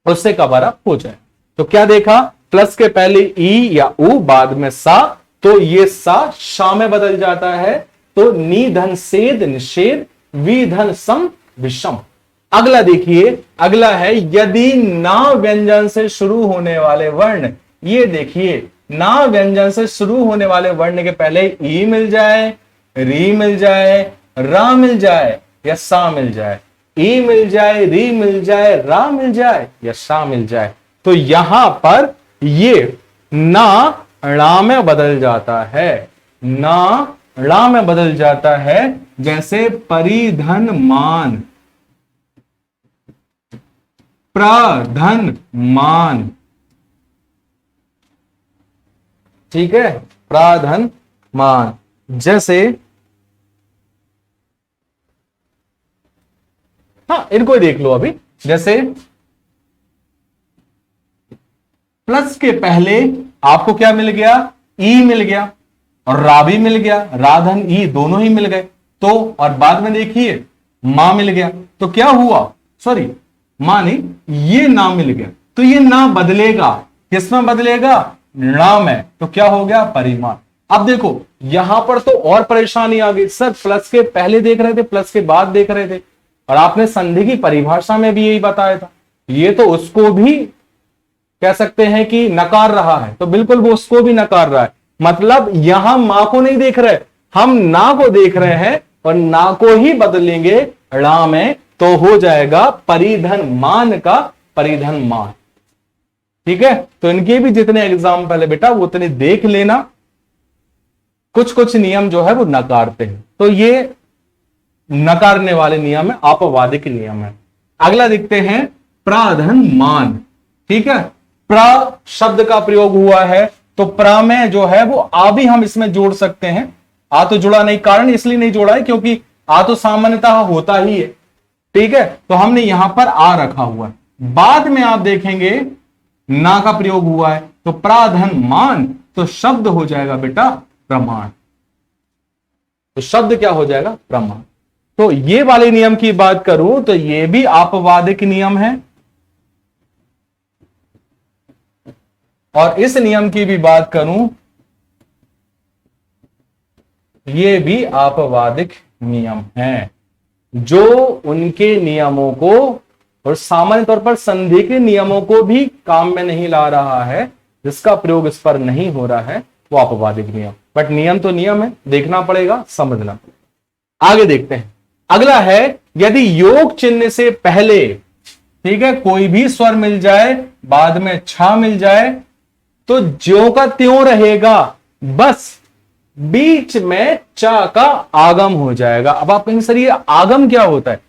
उससे कवर अप हो जाए। तो क्या देखा? प्लस के पहले ई या उ, बाद में सा, तो ये सा शा में बदल जाता है। तो नी धन सेद निषेध, वी धन सम विषम। अगला देखिए, अगला है यदि ना व्यंजन से शुरू होने वाले वर्ण, ये देखिए ना व्यंजन से शुरू होने वाले वर्ण के पहले ई मिल जाए, री मिल जाए, रा मिल जाए या सा मिल जाए, ई मिल जाए, री मिल जाए, रा मिल जाए या सा मिल जाए, तो यहां पर ये ना ड़ा में बदल जाता है, ना ड़ा में बदल जाता है। जैसे परिधन मान, प्रधन मान, ठीक है, प्राधन मान। जैसे हाँ, इनको ही देख लो अभी। जैसे प्लस के पहले आपको क्या मिल गया, ई मिल गया, और रा भी मिल गया, राधन ई दोनों ही मिल गए। तो और बाद में देखिए मां मिल गया, तो क्या हुआ, सॉरी मां नहीं, ये ना मिल गया, तो ये ना बदलेगा, किसमें बदलेगा, णा में। तो क्या हो गया, परिमाण। अब देखो यहां पर तो और परेशानी आ गई, सर प्लस के पहले देख रहे थे, प्लस के बाद देख रहे थे, और आपने संधि की परिभाषा में भी यही बताया था। ये तो उसको भी कह सकते हैं कि नकार रहा है, तो बिल्कुल वो उसको भी नकार रहा है। मतलब यहां मां को नहीं देख रहे, हम ना को देख रहे हैं, और ना को ही बदलेंगे णा में, तो हो जाएगा परिधन मान का परिधन मान। ठीक है, तो इनके भी जितने एग्जाम्पल है बेटा वो उतने देख लेना। कुछ कुछ नियम जो है वो नकारते हैं, तो ये नकारने वाले नियम है, अपवादिक नियम है। अगला देखते हैं प्राधन मान। ठीक है, प्र शब्द का प्रयोग हुआ है, तो प्र में जो है वो आ भी हम इसमें जोड़ सकते हैं। आ तो जुड़ा नहीं, कारण इसलिए नहीं जोड़ा है क्योंकि आ तो सामान्यतः होता ही है। ठीक है, तो हमने यहां पर आ रखा हुआ है। बाद में आप देखेंगे ना का प्रयोग हुआ है, तो प्राधन मान, तो शब्द हो जाएगा बेटा प्रमाण। तो शब्द क्या हो जाएगा, प्रमाण। तो ये वाले नियम की बात करूं तो ये भी आपवादिक नियम है, और इस नियम की भी बात करूं ये भी आपवादिक नियम है, जो उनके नियमों को और सामान्य तौर पर संधि के नियमों को भी काम में नहीं ला रहा है, जिसका प्रयोग इस पर नहीं हो रहा है, वो अपवादिक नियम। बट नियम तो नियम है, देखना पड़ेगा, समझना पड़ेगा। आगे देखते हैं। अगला है यदि योग चिन्ह से पहले, ठीक है, कोई भी स्वर मिल जाए, बाद में छा मिल जाए, तो ज्यों का त्यों रहेगा, बस बीच में चा का आगम हो जाएगा। अब आप कहेंगे सर ये आगम क्या होता है?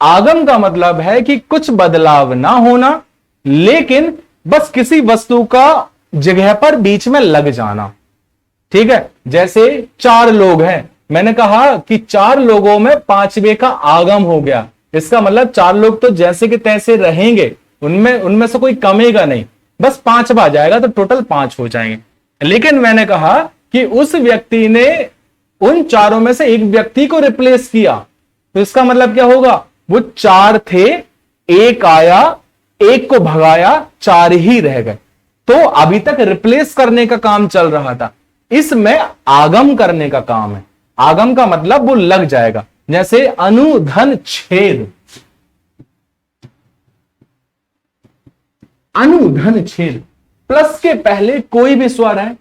आगम का मतलब है कि कुछ बदलाव ना होना, लेकिन बस किसी वस्तु का जगह पर बीच में लग जाना। ठीक है, जैसे 4 लोग हैं, मैंने कहा कि 4 लोगों में 5वें का आगम हो गया, इसका मतलब 4 लोग तो जैसे कि तैसे रहेंगे, उनमें से कोई कमेगा नहीं, बस 5वां जाएगा तो टोटल 5 हो जाएंगे। लेकिन मैंने कहा कि उस व्यक्ति ने उन 4 में से एक व्यक्ति को रिप्लेस किया, तो इसका मतलब क्या होगा, वो 4 थे, एक आया, एक को भगाया, 4 ही रह गए। तो अभी तक रिप्लेस करने का काम चल रहा था, इसमें आगम करने का काम है। आगम का मतलब वो लग जाएगा, जैसे अनुधन छेद, अनुधन छेद, प्लस के पहले कोई भी स्वर है,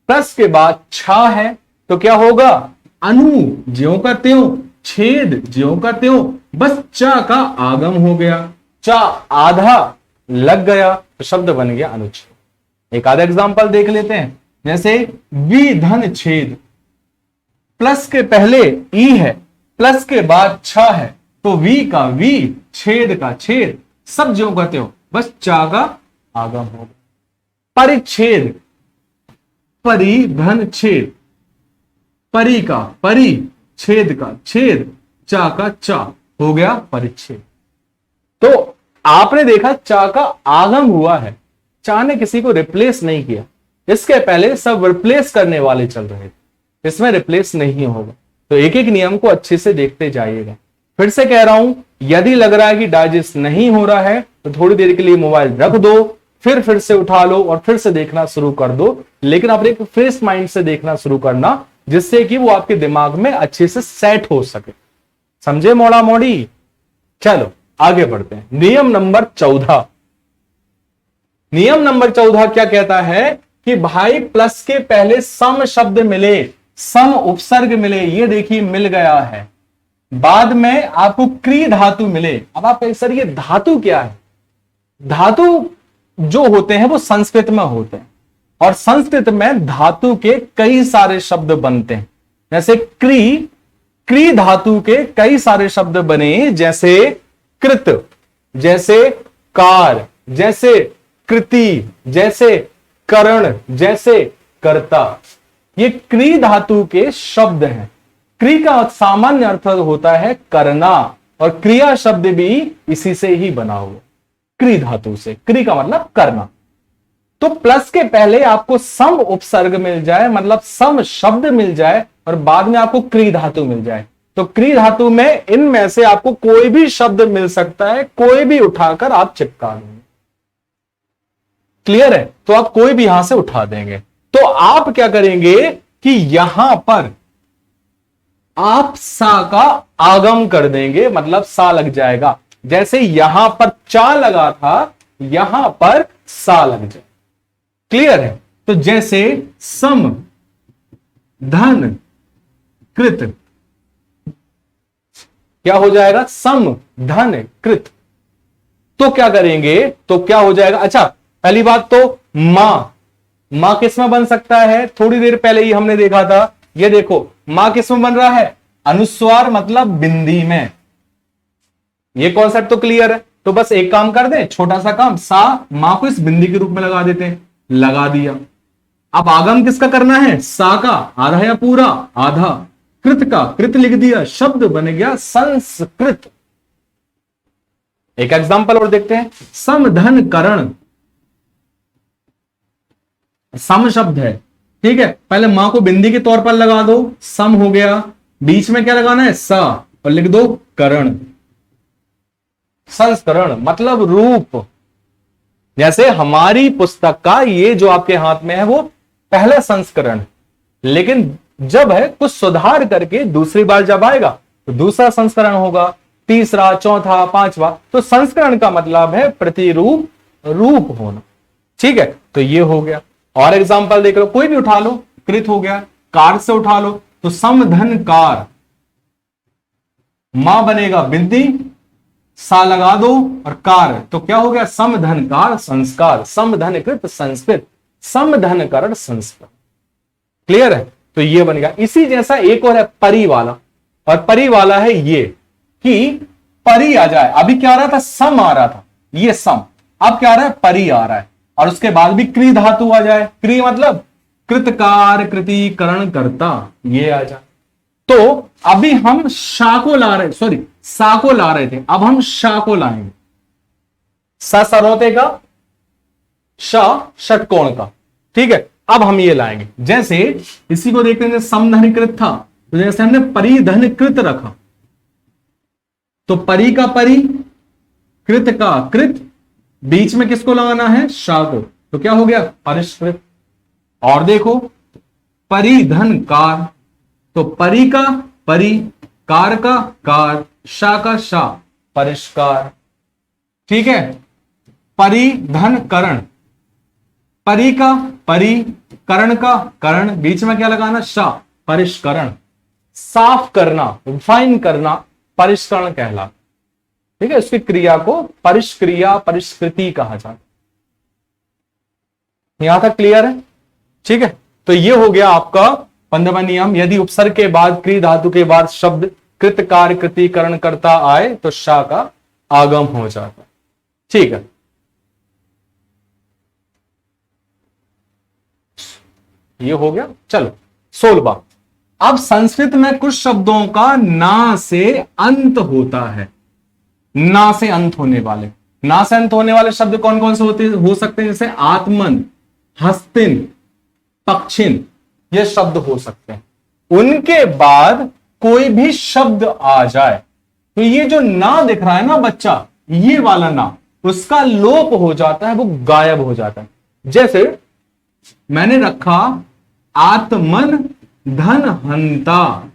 प्लस के बाद छा है, तो क्या होगा, अनु ज्यों का त्यों, छेद ज्यों का त्यों, बस चा का आगम हो गया, चा आधा लग गया, तो शब्द बन गया अनुच्छेद। एक आधा एग्जांपल देख लेते हैं, जैसे विधन छेद, प्लस के पहले ई है, प्लस के बाद छा है, तो वी का वी, छेद का छेद, सब ज्यों का त्यों, बस चा का आगम हो गया। परिच्छेद, परिधन छेद, परी का परी, छेद का छेद, चा का चा, हो गया परिच्छेद। तो आपने देखा चा का आगम हुआ है, चा ने किसी को रिप्लेस नहीं किया, इसके पहले सब रिप्लेस करने वाले चल रहे थे, इसमें रिप्लेस नहीं होगा। तो एक एक नियम को अच्छे से देखते जाइएगा। फिर से कह रहा हूं, यदि लग रहा है कि डाइजेस्ट नहीं हो रहा है तो थोड़ी देर के लिए मोबाइल रख दो, फिर से उठा लो और फिर से देखना शुरू कर दो, लेकिन आप एक फ्रेश माइंड से देखना शुरू करना, जिससे कि वो आपके दिमाग में अच्छे से सेट हो सके। समझे मोड़ा मोड़ी? चलो आगे बढ़ते हैं। नियम नंबर 14। नियम नंबर 14 क्या कहता है कि भाई प्लस के पहले सम शब्द मिले, सम उपसर्ग मिले, ये देखिए मिल गया है, बाद में आपको क्री धातु मिले। अब आप कहें सर ये धातु क्या है? धातु जो होते हैं वो संस्कृत में होते हैं, और संस्कृत में धातु के कई सारे शब्द बनते हैं। जैसे क्री धातु के कई सारे शब्द बने, जैसे कृत, जैसे कार, जैसे कृति, जैसे करण, जैसे कर्ता, ये क्री धातु के शब्द हैं। क्री का सामान्य अर्थ होता है करना, और क्रिया शब्द भी इसी से ही बना हुआ, क्री धातु से। क्री का मतलब करना। तो प्लस के पहले आपको सम उपसर्ग मिल जाए, मतलब सम शब्द मिल जाए, और बाद में आपको क्री धातु मिल जाए। तो क्री धातु में इनमें से आपको कोई भी शब्द मिल सकता है, कोई भी उठाकर आप चिपका देंगे। क्लियर है? तो आप कोई भी यहां से उठा देंगे। तो आप क्या करेंगे कि यहां पर आप सा का आगम कर देंगे, मतलब सा लग जाएगा। जैसे यहां पर चा लगा था, यहां पर सा लग जाए। क्लियर है? तो जैसे सम धन कृत, क्या हो जाएगा? सम धन कृत। तो क्या करेंगे? तो क्या हो जाएगा? अच्छा, पहली बात तो मां किस में बन सकता है? थोड़ी देर पहले ही हमने देखा था। ये देखो, मां किस में बन रहा है? अनुस्वार मतलब बिंदी में। ये कॉन्सेप्ट तो क्लियर है। तो बस एक काम कर दे, छोटा सा काम, सा मां को इस बिंदी के रूप में लगा देते हैं। लगा दिया। अब आगम किसका करना है? सा का। आधा या पूरा? आधा। कृत का, कृत लिख दिया, शब्द बन गया संस्कृत। एक एग्जांपल और देखते हैं। समधन करण, सम शब्द है, ठीक है। पहले मां को बिंदी के तौर पर लगा दो, सम हो गया। बीच में क्या लगाना है? सा, और लिख दो करण। संस्करण मतलब रूप। जैसे हमारी पुस्तक का ये जो आपके हाथ में है वो पहला संस्करण, लेकिन जब है कुछ सुधार करके दूसरी बार जब आएगा तो दूसरा संस्करण होगा, तीसरा, चौथा, पांचवा। तो संस्करण का मतलब है प्रतिरूप, रूप होना। ठीक है, तो ये हो गया। और एग्जांपल देख लो, कोई भी उठा लो। कृत हो गया, कार से उठा लो तो समधन कार, मां बनेगा बिंदी, सा लगा दो और कार, तो क्या हो गया? समधन कार संस्कार, समधन कृत संस्कृत, समधन करण संस्कृत। क्लियर है? तो ये बन गया। इसी जैसा एक और है परी वाला, और परी वाला है ये कि परी आ जाए। अभी क्या आ रहा था? सम आ रहा था, ये सम। अब क्या आ रहा है? परी आ रहा है, और उसके बाद भी क्री धातु आ जाए। क्री मतलब कृतकार, कृति, करण, कर्ता, ये आ जाए। तो अभी हम शा को ला रहे, सॉरी सा को ला रहे थे, अब हम शा को लाएंगे। सा सरौते का, शा षटकोण का। ठीक है, अब हम ये लाएंगे। जैसे इसी को देखते हैं, समधन कृत था, तो जैसे हमने परिधन कृत रखा, तो परी का परी, कृत का कृत, बीच में किसको लगाना है? शा को। तो क्या हो गया? परिष्कृत। और देखो, परिधन कार, तो परी का परी, कार का कार, शा का शा, परिष्कार। ठीक है, परिधन करण, परी का परी, करण का करण, बीच में क्या लगाना? शा, परिष्करण। साफ करना, रिफाइन करना, परिष्करण कहला। ठीक है, उसकी क्रिया को परिष्क्रिया, परिष्कृति कहा जाता। यहां तक क्लियर है? ठीक है, तो ये हो गया आपका 15वां नियम। यदि उपसर्ग के बाद, क्री धातु के बाद शब्द कृत, कार्य, कृति, करण, कर्ता आए तो शा का आगम हो जाता। ठीक है, ये हो गया। चलो 16वां। अब संस्कृत में कुछ शब्दों का ना से अंत होता है। ना से अंत होने वाले, ना से अंत होने वाले शब्द कौन कौन से हो सकते हैं? जैसे आत्मन, हस्तिन, पक्षिन, ये शब्द हो सकते हैं। उनके बाद कोई भी शब्द आ जाए तो ये जो ना दिख रहा है ना बच्चा, ये वाला ना, उसका लोप हो जाता है, वो गायब हो जाता है। जैसे मैंने रखा आत्मन धन हंता,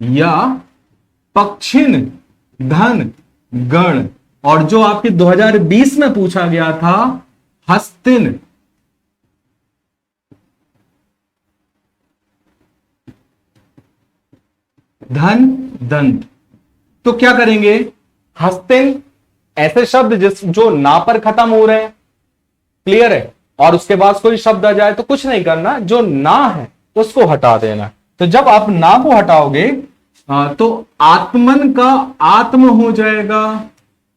या पक्षिन धन गण, और जो आपके 2020 में पूछा गया था हस्तिन धन दंत। तो क्या करेंगे? हस्तिन ऐसे शब्द जो ना पर खत्म हो रहे हैं। क्लियर है? और उसके बाद कोई शब्द आ जाए तो कुछ नहीं करना, जो ना है उसको हटा देना। तो जब आप ना को हटाओगे तो आत्मन का आत्म हो जाएगा,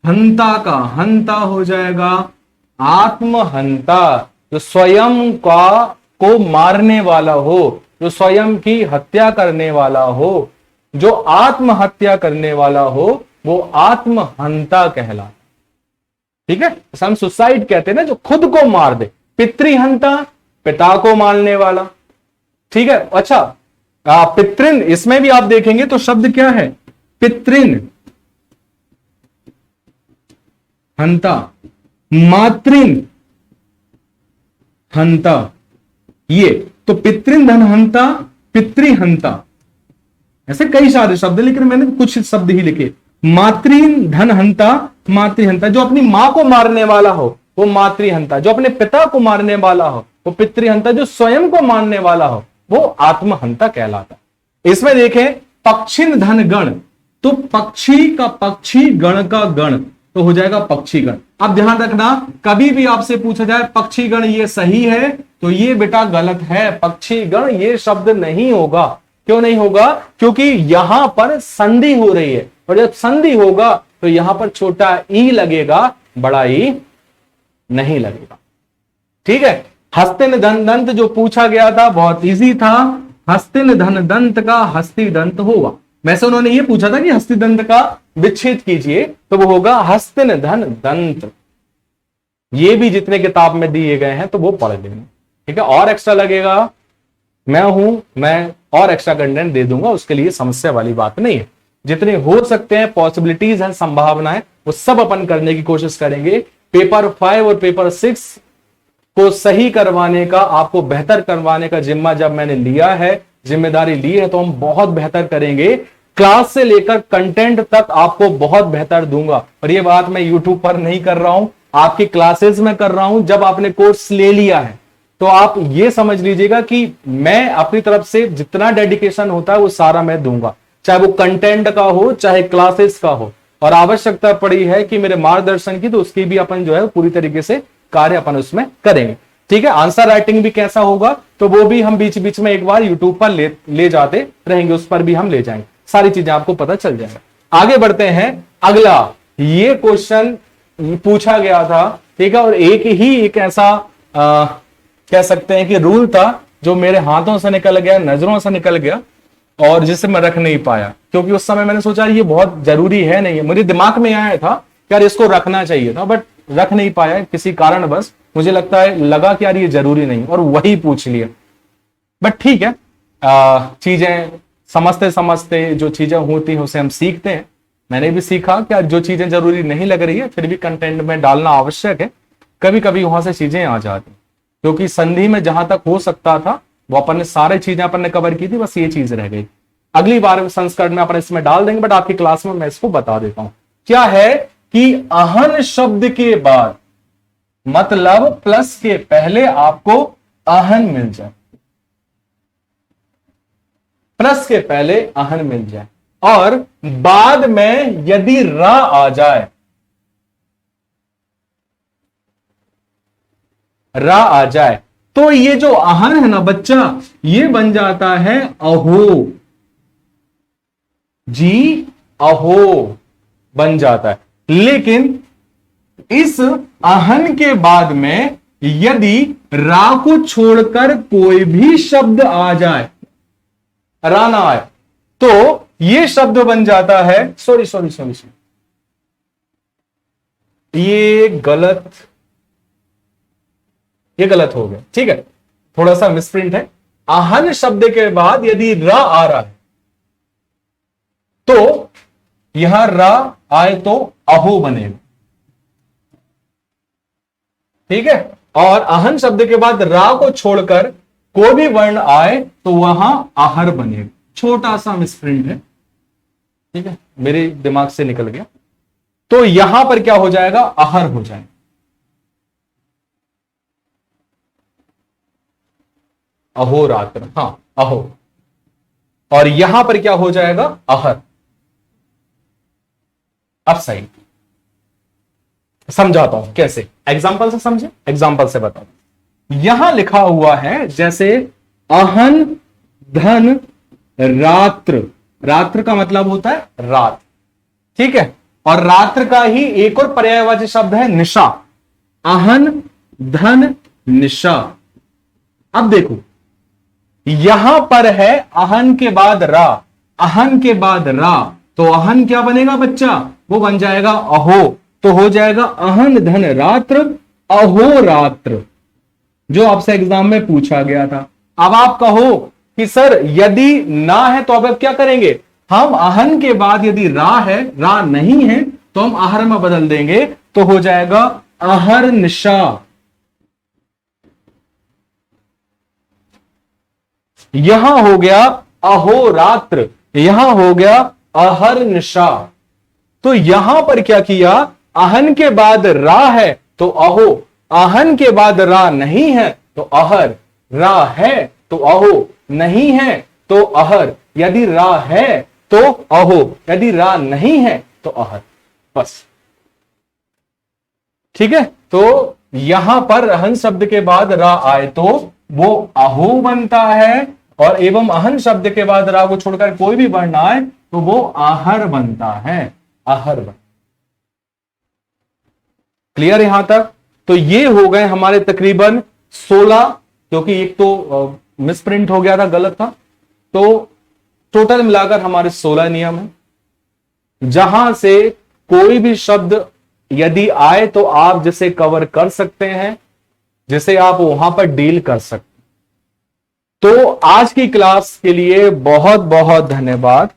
हंता का हंता हो जाएगा, आत्महंता, जो स्वयं का को मारने वाला हो, जो स्वयं की हत्या करने वाला हो, जो आत्महत्या करने वाला हो, वो आत्महंता कहलाता। ठीक है, हम सुसाइड कहते हैं ना, जो खुद को मार दे। पितृहंता, पिता को मारने वाला। ठीक है, अच्छा पितृन, इसमें भी आप देखेंगे तो शब्द क्या है, पितृन हंता, मातृन हंता। ये तो पितृन धन हंता, पितृहंता, ऐसे कई सारे शब्द, लेकिन मैंने कुछ शब्द ही लिखे। मातृन धन हंता, मातृहंता, जो अपनी मां को मारने वाला हो वो मातृहंता, जो अपने पिता को मारने वाला हो वो पितृहंता, जो स्वयं को मारने वाला हो वो आत्महंता कहलाता। इसमें देखें पक्षिन धन गण, तो पक्षी का पक्षी, गण का गण, तो हो जाएगा पक्षीगण। अब ध्यान रखना, कभी भी आपसे पूछा जाए पक्षीगण ये सही है, तो ये बेटा गलत है। पक्षीगण ये शब्द नहीं होगा। क्यों नहीं होगा? क्योंकि यहां पर संधि हो रही है, और जब संधि होगा तो यहां पर छोटा ई लगेगा, बड़ा ई नहीं लगेगा। ठीक है, हस्तिन धन दंत जो पूछा गया था बहुत इजी था। हस्तिन धन दंत का हस्ती दंत होगा। वैसे उन्होंने ये पूछा था कि हस्ती दंत का विच्छेद कीजिए, तो वो होगा हस्तिन धन दंत। ये भी जितने किताब में दिए गए हैं तो वो पढ़ लेना। ठीक है, और एक्स्ट्रा लगेगा मैं और एक्स्ट्रा कंटेंट दे दूंगा, उसके लिए समस्या वाली बात नहीं है। जितने हो सकते हैं पॉसिबिलिटीज हैं, संभावनाएं, वो सब अपन करने की कोशिश करेंगे। पेपर 5 और पेपर 6 को सही करवाने का, आपको बेहतर करवाने का जिम्मा जब मैंने लिया है, जिम्मेदारी ली है, तो हम बहुत बेहतर करेंगे। क्लास से लेकर कंटेंट तक आपको बहुत बेहतर दूंगा। और ये बात मैं यूट्यूब पर नहीं कर रहा हूं, आपकी क्लासेस में कर रहा हूं। जब आपने कोर्स ले लिया है तो आप ये समझ लीजिएगा कि मैं अपनी तरफ से जितना डेडिकेशन होता है वो सारा मैं दूंगा, चाहे वो कंटेंट का हो चाहे क्लासेस का हो। और आवश्यकता पड़ी है कि मेरे मार्गदर्शन की, तो उसकी भी अपन जो है पूरी तरीके से कार्य अपन उसमें करेंगे। ठीक है, आंसर राइटिंग भी कैसा होगा तो वो भी हम बीच बीच में एक बार यूट्यूब पर ले जाते रहेंगे, उस पर भी हम ले जाएंगे, सारी चीजें आपको पता चल जाएगा। आगे बढ़ते हैं। अगला ये क्वेश्चन पूछा गया था, ठीक है, और एक ऐसा कह सकते हैं कि रूल था जो मेरे हाथों से निकल गया, नजरों से निकल गया, और जिसे मैं रख नहीं पाया, क्योंकि उस समय मैंने सोचा ये बहुत जरूरी है नहीं है, मेरे दिमाग में आया था यार इसको रखना चाहिए था, बट रख नहीं पाया किसी कारणवश। मुझे लगा कि यार ये जरूरी नहीं, और वही पूछ लिया। बट ठीक है, चीजें समझते समझते जो चीजें होती हैं उसे हम सीखते हैं। मैंने भी सीखा कि जो चीजें जरूरी नहीं लग रही है फिर भी कंटेंट में डालना आवश्यक है। कभी कभी वहां से चीजें आ जाती, क्योंकि संधि में जहां तक हो सकता था वो अपन ने सारी चीजें अपन ने कवर की थी, बस ये चीज रह गई। अगली बार संस्करण में अपन इसमें डाल देंगे, बट आपकी क्लास में मैं इसको बता देता हूं। क्या है कि अहन शब्द के बाद, मतलब प्लस के पहले आपको अहन मिल जाए, प्लस के पहले अहन मिल जाए, और बाद में यदि रा आ जाए, रा आ जाए, तो ये जो अहन है ना बच्चा, ये बन जाता है अहो। जी अहो बन जाता है। लेकिन इस अहन के बाद में यदि रा को छोड़कर कोई भी शब्द आ जाए, रा ना आए, तो ये शब्द बन जाता है, सॉरी, ये गलत हो गया। ठीक है, थोड़ा सा मिसप्रिंट है। अहन शब्द के बाद यदि रा आ रहा है तो यहां रा आए तो अहो बनेगा। ठीक है, और अहन शब्द के बाद रा को छोड़कर कोई भी वर्ण आए तो वहां आहर बनेगा। छोटा सा मिसप्रिंट है, ठीक है, मेरे दिमाग से निकल गया। तो यहां पर क्या हो जाएगा, आहर हो जाएगा। अहोरात्र, हाँ अहो, और यहां पर क्या हो जाएगा, आहर। अब सही समझाता हूं कैसे, एग्जाम्पल से समझे, एग्जाम्पल से बताओ। यहां लिखा हुआ है जैसे अहन धन रात्र, रात्र का मतलब होता है रात, ठीक है, और रात्र का ही एक और पर्यायवाची शब्द है निशा, अहन धन निशा। अब देखो यहां पर है अहन के बाद रा, अहन के बाद रा, तो अहन क्या बनेगा बच्चा, वो बन जाएगा अहो। तो हो जाएगा अहन धन रात्र अहोरात्र, जो आपसे एग्जाम में पूछा गया था। अब आप कहो कि सर यदि ना है तो अब क्या करेंगे, हम अहन के बाद यदि रा है, रा नहीं है तो हम आहर में बदल देंगे, तो हो जाएगा अहर्निशा। यहां हो गया अहोरात्र, यहां हो गया अहर्निशा। तो यहां पर क्या किया, अहन के बाद रा है तो अहो, अहन के बाद रा नहीं है तो अहर, रा है तो अहो, नहीं है तो अहर, यदि रा है तो अहो, यदि रा नहीं है तो अहर, बस। ठीक है, तो यहां पर अहन शब्द के बाद रा आए तो वो अहो बनता है, और एवं अहन शब्द के बाद रा को छोड़कर कोई भी वर्ण आए तो वो आहर बनता है, आहर बन। क्लियर यहां तक? तो ये हो गए हमारे तकरीबन 16, क्योंकि एक तो मिसप्रिंट हो गया था, गलत था। तो टोटल मिलाकर हमारे 16 नियम है, जहां से कोई भी शब्द यदि आए तो आप जिसे कवर कर सकते हैं, जिसे आप वहां पर डील कर सकते हैं। तो आज की क्लास के लिए बहुत बहुत धन्यवाद।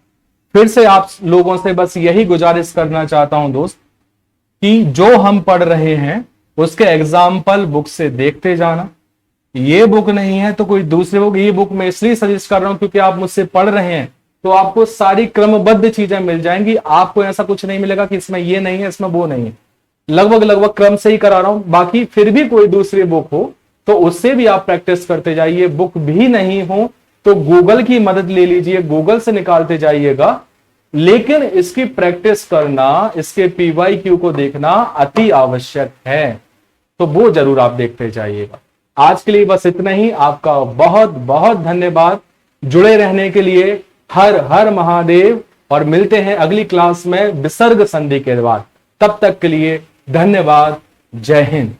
फिर से आप लोगों से बस यही गुजारिश करना चाहता हूं दोस्त, कि जो हम पढ़ रहे हैं उसके एग्जाम्पल बुक से देखते जाना। ये बुक नहीं है तो कोई दूसरी बुक, ये बुक मैं इसलिए सजेस्ट कर रहा हूं क्योंकि आप मुझसे पढ़ रहे हैं तो आपको सारी क्रमबद्ध चीजें मिल जाएंगी। आपको ऐसा कुछ नहीं मिलेगा कि इसमें ये नहीं है, इसमें वो नहीं है, लगभग क्रम से ही करा रहा हूं। बाकी फिर भी कोई दूसरी बुक हो तो उससे भी आप प्रैक्टिस करते जाइए। बुक भी नहीं हो तो गूगल की मदद ले लीजिए, गूगल से निकालते जाइएगा, लेकिन इसकी प्रैक्टिस करना, इसके PYQ को देखना अति आवश्यक है, तो वो जरूर आप देखते जाइएगा। आज के लिए बस इतना ही। आपका बहुत बहुत धन्यवाद जुड़े रहने के लिए। हर हर महादेव, और मिलते हैं अगली क्लास में विसर्ग संधि के बाद। तब तक के लिए धन्यवाद। जय हिंद।